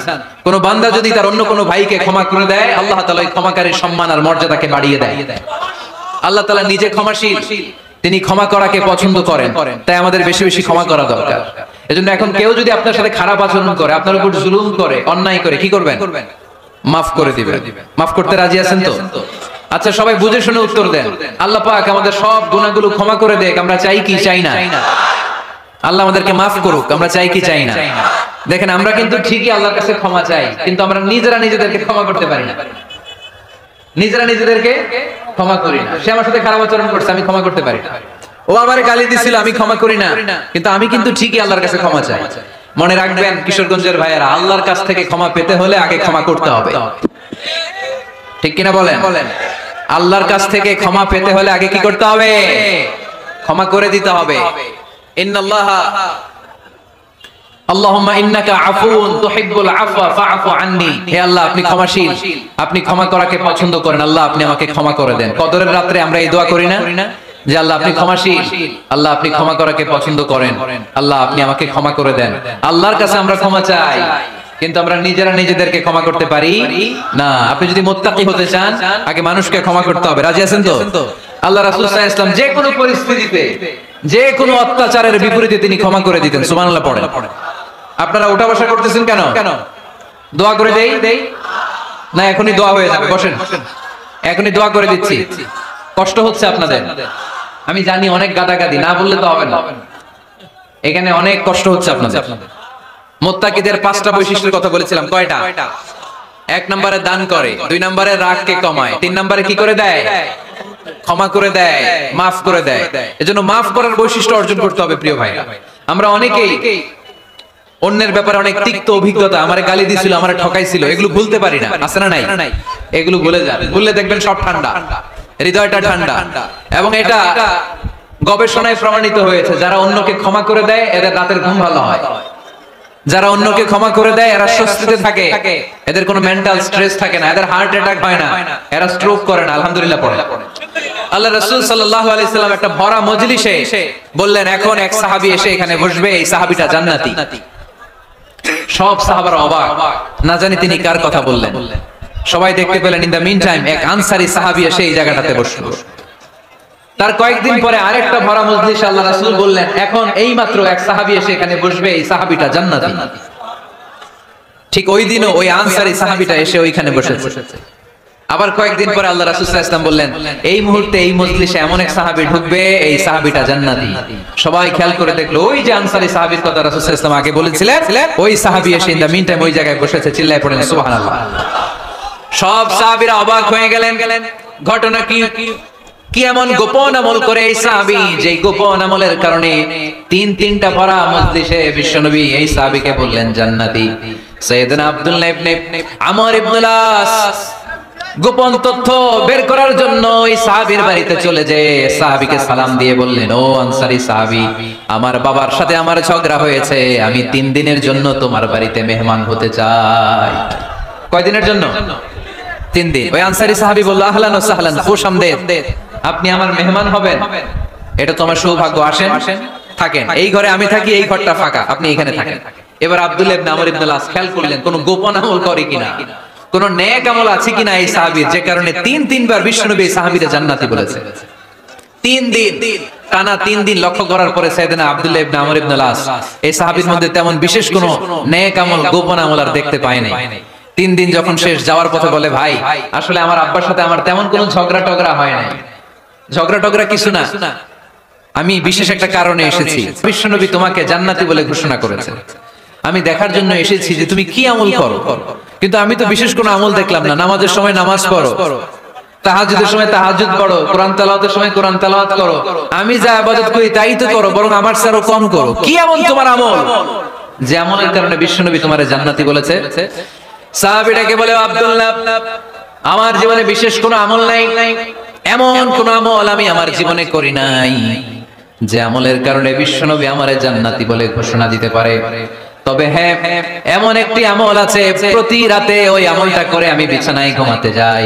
কোন বান্দা যদি তার অন্য কোন ভাইকে ক্ষমা করে দেয় আল্লাহ তাআলা এই ক্ষমাকারীর সম্মান আর মর্যাদাকে বাড়িয়ে দেয়। আল্লাহ তাআলা নিজে ক্ষমাশীল, তিনি ক্ষমা করাকে পছন্দ করেন, তাই আমাদের বেশি বেশি ক্ষমা করা দরকার। এজন্য এখন কেউ যদি আপনার সাথে খারাপ আচরণ করে, আপনার উপর জুলুম করে, অন্যায় করে, কি করবেন? মাফ করে দিবেন। মাফ করতে রাজি আছেন তো? আচ্ছা সবাই বুঝে শুনে উত্তর দেন। আল্লাহ পাক আমাদের সব গুনাহগুলো ক্ষমা করে দেখ, আমরা চাই কি চাই না? আল্লাহ আমাদেরকে মাফ করুক, আমরা চাই কি চাই না? দেখেন আমরা কিন্তু ঠিকই আল্লাহর কাছে ক্ষমা চাই, কিন্তু আমরা নিজেরা নিজেদেরকে ক্ষমা করতে পারি না। নিজেরা নিজেদেরকে ক্ষমা করি না। সে আমার সাথে খারাপ আচরণ করছে, আমি ক্ষমা করতে পারি না। ও আমারে গালি দিছিল, আমি ক্ষমা করি না, কিন্তু আমি কিন্তু ঠিকই আল্লাহর কাছে ক্ষমা চাই। মনে রাখবেন কিশোরগঞ্জের ভাইয়েরা, আল্লাহর কাছ থেকে ক্ষমা পেতে হলে আগে ক্ষমা করতে হবে। ঠিক কিনা বলেন? আল্লাহর কাছ থেকে ক্ষমা পেতে হলে আগে কি করতে হবে? ক্ষমা করে দিতে হবে। ইন্নাল্লাহা আল্লাহুম্মা ইন্নাকা আফুউন তুহিব্বুল আফওয়া ফাআফু আন্নী। হে আল্লাহ আপনি ক্ষমাশীল, আপনি ক্ষমা করাকে পছন্দ করেন, আল্লাহ আপনি আমাকে ক্ষমা করে দেন। কদরের রাতে আমরা এই দোয়া করি না যে আল্লাহ আপনি ক্ষমাশীল, আল্লাহ আপনি ক্ষমা করাকে পছন্দ করেন, আল্লাহ আপনি আমাকে ক্ষমা করে দেন। আল্লাহর কাছে আমরা ক্ষমা চাই, কিন্তু আমরা নিজেরা নিজেদেরকে ক্ষমা করতে পারি না। আপনি যদি মুত্তাকি হতে চান আগে মানুষকে ক্ষমা করতে হবে। রাজি আছেন তো? আল্লাহ রাসূল সাল্লাল্লাহু আলাইহি ওয়াসাল্লাম যে কোনো পরিস্থিতিতে যে কোনো অত্যাচারের বিপরীতে তিনি ক্ষমা করে দিতেন। সুবহানাল্লাহ পড়েন। আপনারা ওঠা বসা করতেছেন কেন? দোয়া করে দেই না? এখনই দোয়া হয়ে যাবে, বসেন। এখনই দোয়া করে দিচ্ছি। কষ্ট হচ্ছে আপনাদের, আমি জানি, অনেক গাদাগাদি, না বললে তো হবে না। এখানে অনেক কষ্ট হচ্ছে আপনাদের। মুত্তাকিদের 5টা বৈশিষ্ট্যের কথা বলেছিলাম, কয়টা? 1 নম্বরে দান করে, 2 নম্বরে রাগকে কমায়, 3 নম্বরে কি করে দেয়? ক্ষমা করে দেয়, মাফ করে দেয়। এজন্য মাফ করার বৈশিষ্ট্য অর্জন করতে হবে প্রিয় ভাইরা। আমরা অনেকেই অন্যের ব্যাপারে অনেক তিক্ত অভিজ্ঞতা, আমারে গালি দিছিল, আমারে ঠকাইছিল, এগুলো ভুলতে পারি না। আছে না নাই? এগুলো ভুলে যান, ভুললে দেখবেন সব ঠান্ডা। হৃদয়টা ঠান্ডা। এবং এটা গবেষণায় প্রমাণিত হয়েছে, যারা অন্যকে ক্ষমা করে দেয় এদের রাতের ঘুম ভালো হয়। যারা অন্যকে ক্ষমা করে দেয় এরা স্বস্তিতে থাকে, এদের কোনো মেন্টাল স্ট্রেস থাকে না, এদের হার্ট অ্যাটাক হয় না, এরা স্ট্রোক করে না। আলহামদুলিল্লাহ পড়ে। আল্লাহ রাসূল সাল্লাল্লাহু আলাইহি সাল্লাম একটা ভরা মজলিসে বললেন, এখন এক সাহাবী এসে এখানে বসবে, এই সাহাবীটা জান্নাতি। সব সাহাবারা অবাক, না জানি তিনি কার কথা বললেন। সবাই দেখতে পেলেন ইন দ্য মিন টাইম এক আনসারী সাহাবী এসে এই জায়গাটাতে বসলো। তার কয়েকদিন পরে আরেকটা ভরা মজলিসে আল্লাহ রাসূল বললেন, এখন এই মাত্র এক সাহাবী এসে এখানে বসবে, এই সাহাবীটা জান্নাতি। ঠিক ওই দিনও ওই আনসারী সাহাবীটা এসে ওইখানে বসেছে। আবার কয়েকদিন পরে আল্লাহ রাসূল সাল্লাল্লাহু আলাইহি ওয়াসাল্লাম বললেন, এই মুহূর্তে এই মজলিসে এমন এক সাহাবী ঢুকবে, এই সাহাবীটা জান্নাতি। সবাই খেয়াল করে দেখলো, ওই যে আনসারী সাহাবীর কথা রাসূল সাল্লাল্লাহু আলাইহি ওয়াসাল্লাম আগে বলেছিলেন, ওই সাহাবী এসে ইন দ্য মিন টাইম ওই জায়গায় বসেছে। চিল্লায় পড়েন সুবহানাল্লাহ। সব সাহাবীরা অবাক হয়ে গেলেন, ঘটনা কি? কি এমন গোপন আমল করে এই সাহাবী, যে গোপন আমলের কারণে তিনটা ভরা মজলিসে বিশ্বনবী এই সাহাবীকে বললেন জান্নাতি। সাইয়েদনা আব্দুল্লাহ ইবনে আমর ইবনে আস গোপন তথ্য বের করার জন্য এই সাহাবীর বাড়িতে চলে যে সাহাবীকে সালাম দিয়ে বললেন, ও আনসারী সাহাবী, আমার বাবার সাথে আমার ঝগড়া হয়েছে, আমি 3 দিনের জন্য তোমার বাড়িতে মেহমান হতে চাই। কয়দিনের জন্য? 3 দিন। ওই আনসারী সাহাবী বলল, আহলান ওয়া সাহলান, খুশামদেদ, আপনি আমার মেহমান হবেন, এটা তোমার সৌভাগ্য, আসেন থাকেন, এই ঘরে আমি থাকি, এই ঘরটা ফাঁকা, আপনি এখানে থাকেন। এবার আব্দুল্লাহ ইবনে আমর ইবনে আস খেয়াল করলেন কোন গোপন আমল করে কিনা, কোন নেক আমল আছে কিনা এই সাহাবীর, যে কারণে 3বার বিশ্বনবী এই সাহাবীকে জান্নাতি বলেছে। 3 দিন টানা 3 দিন লক্ষ্য করার পরে সাইয়েদনা আব্দুল্লাহ ইবনে আমর ইবনে আস এই সাহাবীর মধ্যে তেমন বিশেষ কোন নেক আমল, গোপন আমল আর দেখতে পায় নাই। 3 দিন যখন শেষ, যাওয়ার পথে বলে, ভাই আসলে আমার আব্বার সাথে আমার তেমন কোনো ঝগড়া টগড়া হয় নাই, ঝগড়া টগড়া কিছু না, আমি বিশেষ একটা কারণে এসেছি। বিশ্বনবী তোমাকে জান্নাতি বলে ঘোষণা করেছে, আমি দেখার জন্য এসেছি যে তুমি কি আমল করো। কিন্তু আমি তো বিশেষ কোনো আমল দেখলাম না, নামাজের সময় নামাজ পড়ো, তাহাজ্জুদের সময় তাহাজ্জুদ পড়ো, কোরআন তেলাওয়াতের সময় কোরআন তেলাওয়াত করো, আমি যা ইবাদত করি তাই তো করো, বরং আমার চেয়ে আরো কম করো। কি এমন তোমার আমল যে আমলের কারণে বিশ্বনবী তোমারে জান্নাতি বলেছে? সাহাবীটাকে বলে, আব্দুল্লাহ, আমার জীবনে বিশেষ কোনো আমল নাই, এমন কোন আমল আমি আমার জীবনে করি নাই যে আমলের কারণে বিশ্বনবী আমারে জান্নাতি বলে ঘোষণা দিতে পারে। তবে হ্যাঁ, এমন একটি আমল আছে, প্রতি রাতে ওই আমলটা করে আমি বিছানায় ঘুমাতে যাই।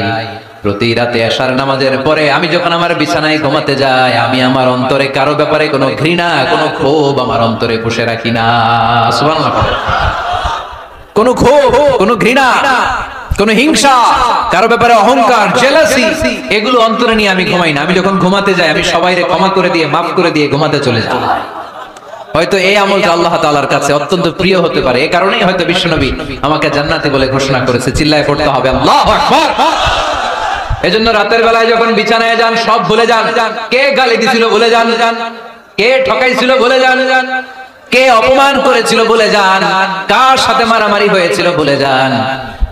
প্রতি রাতে এশার নামাজের পরে আমি যখন আমার বিছানায় ঘুমাতে যাই, আমি আমার অন্তরে কারো ব্যাপারে কোনো ঘৃণা, কোনো ক্ষোভ আমার অন্তরে পুষে রাখি না। সুবহানাল্লাহ। কোনো ক্ষোভ, কোনো ঘৃণা, কোন হিংসা, কারো ব্যাপারে অহংকার, জেলাসি, এগুলো অন্তরে নিয়ে আমি ঘুমাই না। আমি যখন ঘুমাতে যাই, আমি সবাইকে ক্ষমা করে দিয়ে, মাফ করে দিয়ে ঘুমাতে চলে যাই। হয়তো এই আমলটা আল্লাহ তাআলার কাছে অত্যন্ত প্রিয় হতে পারে, এই কারণেই হয়তো বিশ্বনবী আমাকে জান্নাতি বলে ঘোষণা করেছে। চিল্লায় পড়তে হবে আল্লাহু আকবার। এজন্য রাতের বেলায় যখন বিছানায় যান, সব ভুলে যান। কে গালি দিছিল ভুলে যান, কে ঠকাইছিল ভুলে যান, কে অপমান করেছিল ভুলে যান, কার সাথে মারামারি হয়েছিল ভুলে যান।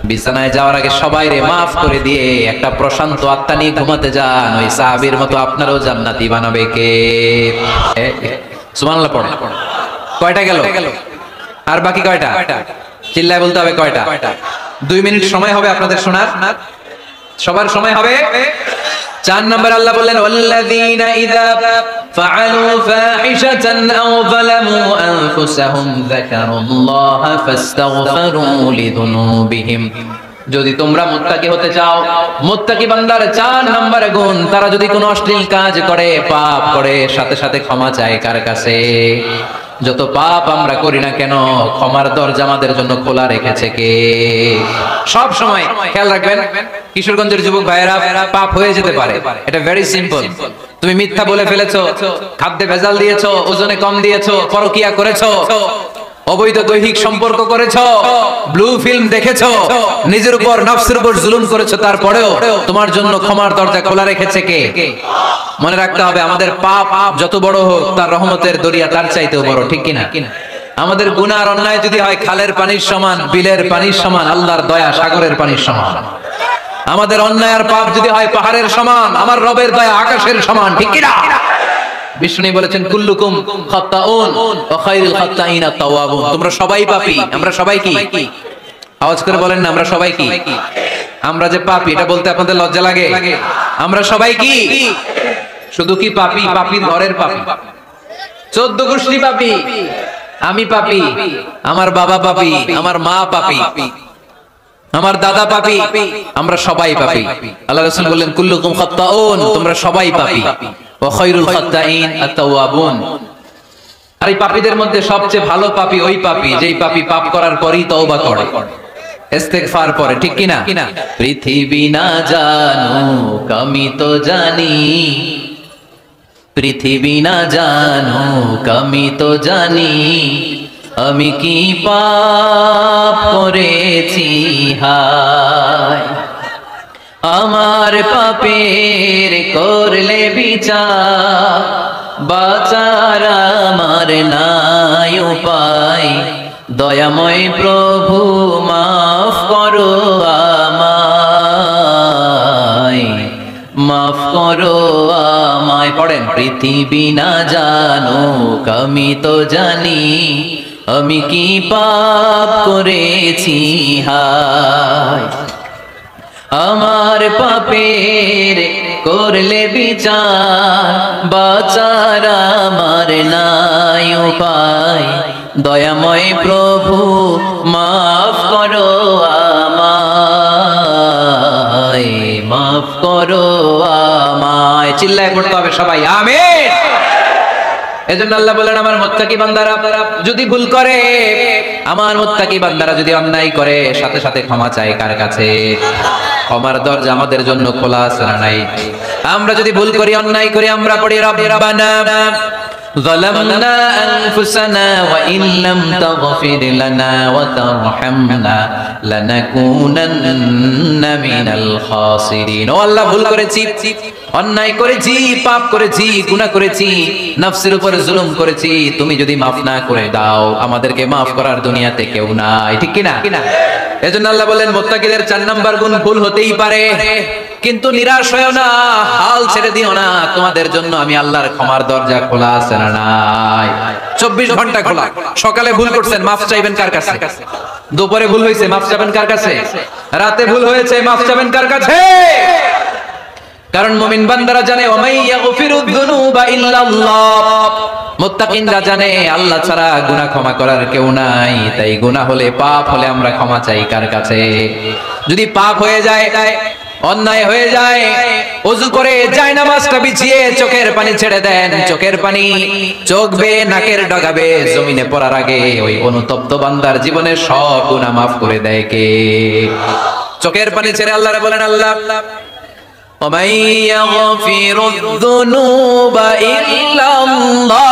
বিছানায় যাওয়ার আগে সবাইরে মাফ করে দিয়ে একটা প্রশান্ত আত্মা নিয়ে ঘুমাতে যান। ওই সাহাবীর মতো আপনারও জান্নাতি বানাবে কে? সুবহানাল্লাহ পড়ে। কয়টা গেল? আর বাকি কয়টা? চিল্লায় বলতে হবে কয়টা? 2 মিনিট সময় হবে আপনাদের শোনার, সবার সময় হবে। 4 নম্বর আল্লাহ বললেন, ওয়াল্লাযীনা ইযা ফাআলু ফাহিশাতান আও যালামু আনফুসাহুম যাকারুল্লাহা ফাস্তাগফিরু লিযুনুবিহিম। যদি তোমরা মুত্তাকি হতে চাও, মুত্তাকি বান্দার 4 নম্বর গুণ, তারা যদি কোনো অশ্লীল কাজ করে, পাপ করে, সাথে সাথে ক্ষমা চায় কার কাছে? যত পাপ আমরা করি না কেন, ক্ষমার দরজা আমাদের জন্য খোলা রেখেছে কে? সব সময় খেয়াল রাখবেন, কিশোরগঞ্জের যুবক ভাইয়েরা, পাপ হয়ে যেতে পারে, এটা ভেরি সিম্পল। তুমি মিথ্যা বলে ফেলেছো, খাদ্যে ভেজাল দিয়েছো, ওজনে কম দিয়েছো, পরকিয়া করেছো, অবৈধ দৈহিক সম্পর্ক করেছো, ব্লু ফিল্ম দেখেছো, নিজের উপর নফসের উপর জুলুম করেছো, তারপরেও তোমার জন্য ক্ষমার দরজা খোলা রেখেছে কে? মনে রাখতে হবে, আমাদের পাপ যত বড় হোক, তার রহমতের দরিয়া তার চাইতেও বড়, ঠিক কিনা? আমাদের গুনাহ আর অন্যায় যদি হয় খালের পানির সমান, বিলের পানির সমান, আল্লাহর দয়া সাগরের পানির সমান। আমাদের অন্যায় আর পাপ যদি হয় পাহাড়ের সমান, আমার রবের দয়া আকাশের সমান, ঠিক কিনা? বিষ্ণু বলেছেন, কুল্লুকুম খাত্তাউন ওয়া খায়রুল খাত্তাইনা তাওয়াবুন। তোমরা সবাই পাপী, আমরা সবাই কি আওয়াজ করে বলেন না, আমরা সবাই কি? আমরা যে পাপী, এটা বলতে আপনাদের লজ্জা লাগে? আমরা সবাই কি? শুধু কি পাপী? পাপীর ঘরের পাপী, 14 গোষ্ঠী পাপী। আমি পাপী, আমার বাবা পাপী, আমার মা পাপী, আমার দাদা পাপী, আমরা সবাই পাপী। আল্লাহ রাসূল বললেন কুল্লুকুম খাত্তাউন, তোমরা সবাই পাপী, ওয়া খায়রুল খাত্তাইন আত-তাওয়াবুন। আর এই পাপীদের মধ্যে সবচেয়ে ভালো পাপী ওই পাপী যেই পাপী পাপ করার পরই তওবা করে, ইস্তেগফার পড়ে, ঠিক কি না? পৃথিবী না জানুক আমি তো জানি, পৃথিবী না জানুক আমি তো জানি, আমি কি পাপ করেছি হায়। আমার পাপের করলে বিচার, বাঁচার আমার নাই উপায়, দয়াময় প্রভু মাফ করো আমায়, মাফ করো আমায়। পড়েন, পৃথিবী না জানুক আমি তো জানি, আমি কি পাপ করেছি হায়। আমার পাপের করলে বিচার, বাঁচার আমার নাই উপায়, দয়াময় প্রভু মাফ করো আমায়, মাফ করো আমায়। চিল্লায় পড়তে হবে সবাই, আমিন। এজন্য আল্লাহ বলেন আমার মুত্তাকি বান্দারা যদি ভুল করে, আমার মুত্তাকি বান্দারা যদি অন্যায় করে, সাথে সাথে ক্ষমা চায় কার কাছে? ক্ষমার দরজা আমাদের জন্য খোলা আছে না নাই? আমরা যদি ভুল করি, অন্যায় করি, আমরা পড়ি রব্বানা ظلمنا أنفسنا وإن لم تغفر لنا وترحمنا لنكونن من الخاسرين। ও আল্লাহ, ভুল করেছি, অন্যায় করেছি, পাপ করেছি, গুনাহ করেছি, নফসের উপর জুলুম করেছি, তুমি যদি মাফ না করে দাও, আমাদেরকে মাফ করার দুনিয়াতে কেউ নাই, ঠিক কি না? এজন্য আল্লাহ বলেন মুত্তাকিদের 4 নাম্বার গুণ ভুল হতেই পারে, কিন্তু নিরাশ হয়ো না, হাল ছেড়ে দিও না, তোমাদের জন্য আমি আল্লাহর ক্ষমার দরজা খোলা আছে না নাই? 24 ঘন্টা খোলা। সকালে ভুল করছেন, মাফ চাইবেন কার কাছে? দুপুরে ভুল হয়েছে, মাফ চাইবেন কার কাছে? রাতে ভুল হয়েছে, মাফ চাইবেন কার কাছে? কারণ মুমিন বান্দারা জানে ওয়ামাই ইয়াগফিরুদ যুনুবা ইল্লাল্লাহ, মুত্তাকিনরা জানে আল্লাহ ছাড়া গুনাহ ক্ষমা করার কেউ নাই। তাই গুনাহ হলে, পাপ হলে আমরা ক্ষমা চাই কার কাছে? যদি পাপ হয়ে যায়, অন্যায় হয়ে যায়, ওযু করে জায়নামাজটা বিছিয়ে চোখের পানি ছেড়ে দেন, চোখের পানি চোখ বেয়ে নাকের ডগাবে জমিনে পড়ার আগে ওই অনুতপ্ত বান্দার জীবনের সব গুনাহ মাফ করে দেয় কে? চোখের পানি ছেড়ে আল্লাহরে বলেন, আল্লাহ ومن يغفر الذنوب إلا الله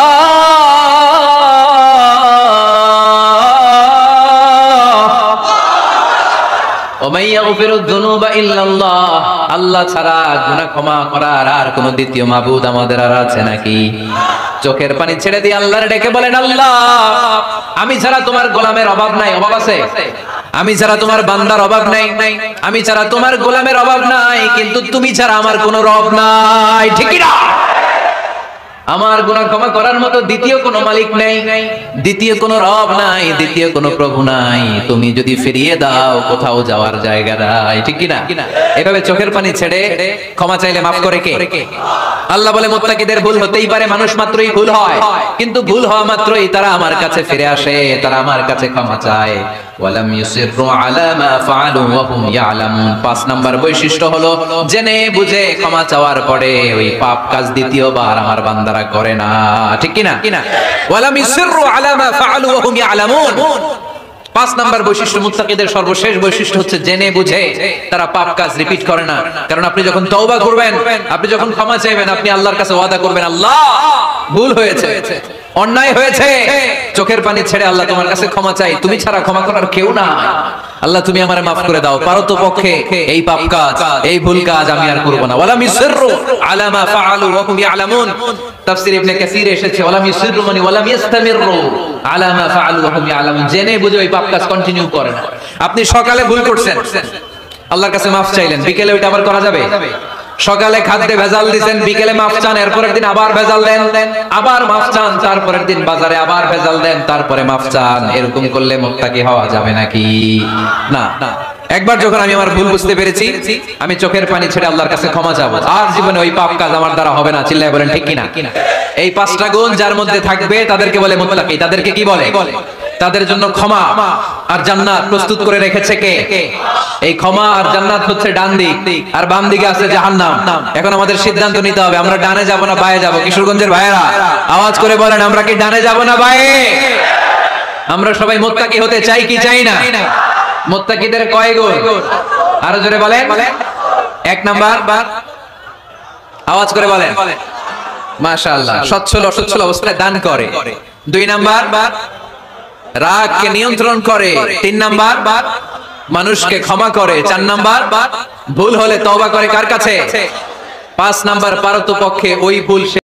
ومن يغفر الذنوب إلا الله। আল্লাহ ছাড়া গুনাহ ক্ষমা করার আর কোন দ্বিতীয় মাবুদ আমাদের আর আছে নাকি? চোখের পানি ছেড়ে দিয়ে আল্লাহর ডেকে বলেন, আল্লাহ আমি ছাড়া তোমার গোলামের অভাব নাই। অভাব আছে? আমি ছাড়া তোমার বান্দার অভাব নাই, আমি ছাড়া তোমার গোলামের অভাব নাই, কিন্তু তুমি ছাড়া আমার কোনো রব নাই, ঠিক না? আমার গুনাহ ক্ষমা করার মতো দ্বিতীয় কোনো মালিক নাই, দ্বিতীয় কোনো রব নাই, দ্বিতীয় কোনো প্রভু নাই। তুমি যদি ফিরিয়ে দাও, কোথাও যাওয়ার জায়গা নাই, ঠিক কি না? এভাবে চোখের পানি ছেড়ে ক্ষমা চাইলে মাফ করে কে? আল্লাহ বলে মুত্তাকিদের ভুল হতেই পারে, মানুষ মাত্রই ভুল হয়, কিন্তু ভুল হওয়া মাত্রই তারা আমার কাছে ফিরে আসে, তারা আমার কাছে ক্ষমা চায়। ওয়ালাম ইউসিররু আলা মা ফাআলু ওয়া হুম ইয়ালামুন। 5 নাম্বার বৈশিষ্ট্য হলো জেনে বুঝে ক্ষমা চাওয়ার পরে ওই পাপ কাজ দ্বিতীয়বার আমার বান্দারা করে না, ঠিক কি না? ওয়ালাম ইউসিররু আলা মা ফাআলু ওয়া হুম ইয়ালামুন। 5 নাম্বার বৈশিষ্ট্য, মুত্তাকিদের সর্বশেষ বৈশিষ্ট্য হচ্ছে জেনে বুঝে তারা পাপ কাজ রিপিট করে না। কারণ আপনি যখন তওবা করবেন, আপনি যখন ক্ষমা চাইবেন, আপনি আল্লাহর কাছে ওয়াদা করবেন, আল্লাহ ভুল হয়েছে, অন্যায় হয়েছে, চোখের পানি ছেড়ে আল্লাহ তোমার কাছে ক্ষমা চাই, তুমি ছাড়া ক্ষমা করার কেউ না, আল্লাহ তুমি আমারে মাফ করে দাও, পারো তো পক্ষে এই পাপ কাজ, এই ভুল কাজ আমি আর করব না। ওয়ালাম ইউসিররু আলা মা ফাআলু ওয়া হুম ইয়ালামুন। তাফসীর ইবনে কাসীর এসেছে ওয়ালাম ইউসিররু মানে ওয়ালাম ইস্তামিররু আলা মা ফাআলু ওয়া হুম ইয়ালামুন, জেনে বুঝে ওই পাপ কাজ কন্টিনিউ করে না। আপনি সকালে ভুল করছেন, আল্লাহর কাছে মাফ চাইলেন, বিকেলে ওইটা আবার করা যাবে? সকালে খাদ্যে ভেজাল দিবেন, বিকেলে মাফ চান, এরপরের দিন আবার ভেজাল দেন, আবার মাফ চান, তারপরের দিন বাজারে আবার ভেজাল দেন, তারপরে মাফ চান। এরকম করলে মুত্তাকি হওয়া যাবে নাকি? না। একবার যখন আমি আমার ভুল বুঝতে পেরেছি, আমি চোখের পানি ছেড়ে আল্লাহর কাছে ক্ষমা চাবো। আর জীবনে ওই পাপ কাজ আমার দ্বারা হবে না। চিল্লায় বলেন ঠিক কিনা? এই 5টা গুণ যার মধ্যে থাকবে তাদেরকে বলে মুত্তাকি। তাদেরকে কি বলে? তাদের জন্য ক্ষমা আর জান্নাত প্রস্তুত করে রেখেছে কে? এই ক্ষমা আর জান্নাত হচ্ছে ডান দিক, আর বাম দিকে আছে জাহান্নাম। এখন আমাদের সিদ্ধান্ত নিতে হবে, আমরা ডানে যাব না বায়ে যাব। কিশোরগঞ্জের ভাইয়েরা আওয়াজ করে বলেন, আমরা কি ডানে যাব না বায়ে? আমরা সবাই মুত্তাকি হতে চাই কি চাই না? মুত্তাকিদের কয় গুণ? আরো জোরে বলেন। 1 নাম্বার, আওয়াজ করে বলেন, মাশাআল্লাহ, সচ্ছল অসচ্ছল অবস্থায় দান করে। 2 নাম্বার, রাগকে নিয়ন্ত্রণ করে। 3 নাম্বার, মানুষকে ক্ষমা করে। 4 নাম্বার, ভুল হলে তওবা করে কার কাছে? 5 নাম্বার, পারতপক্ষে ওই ভুল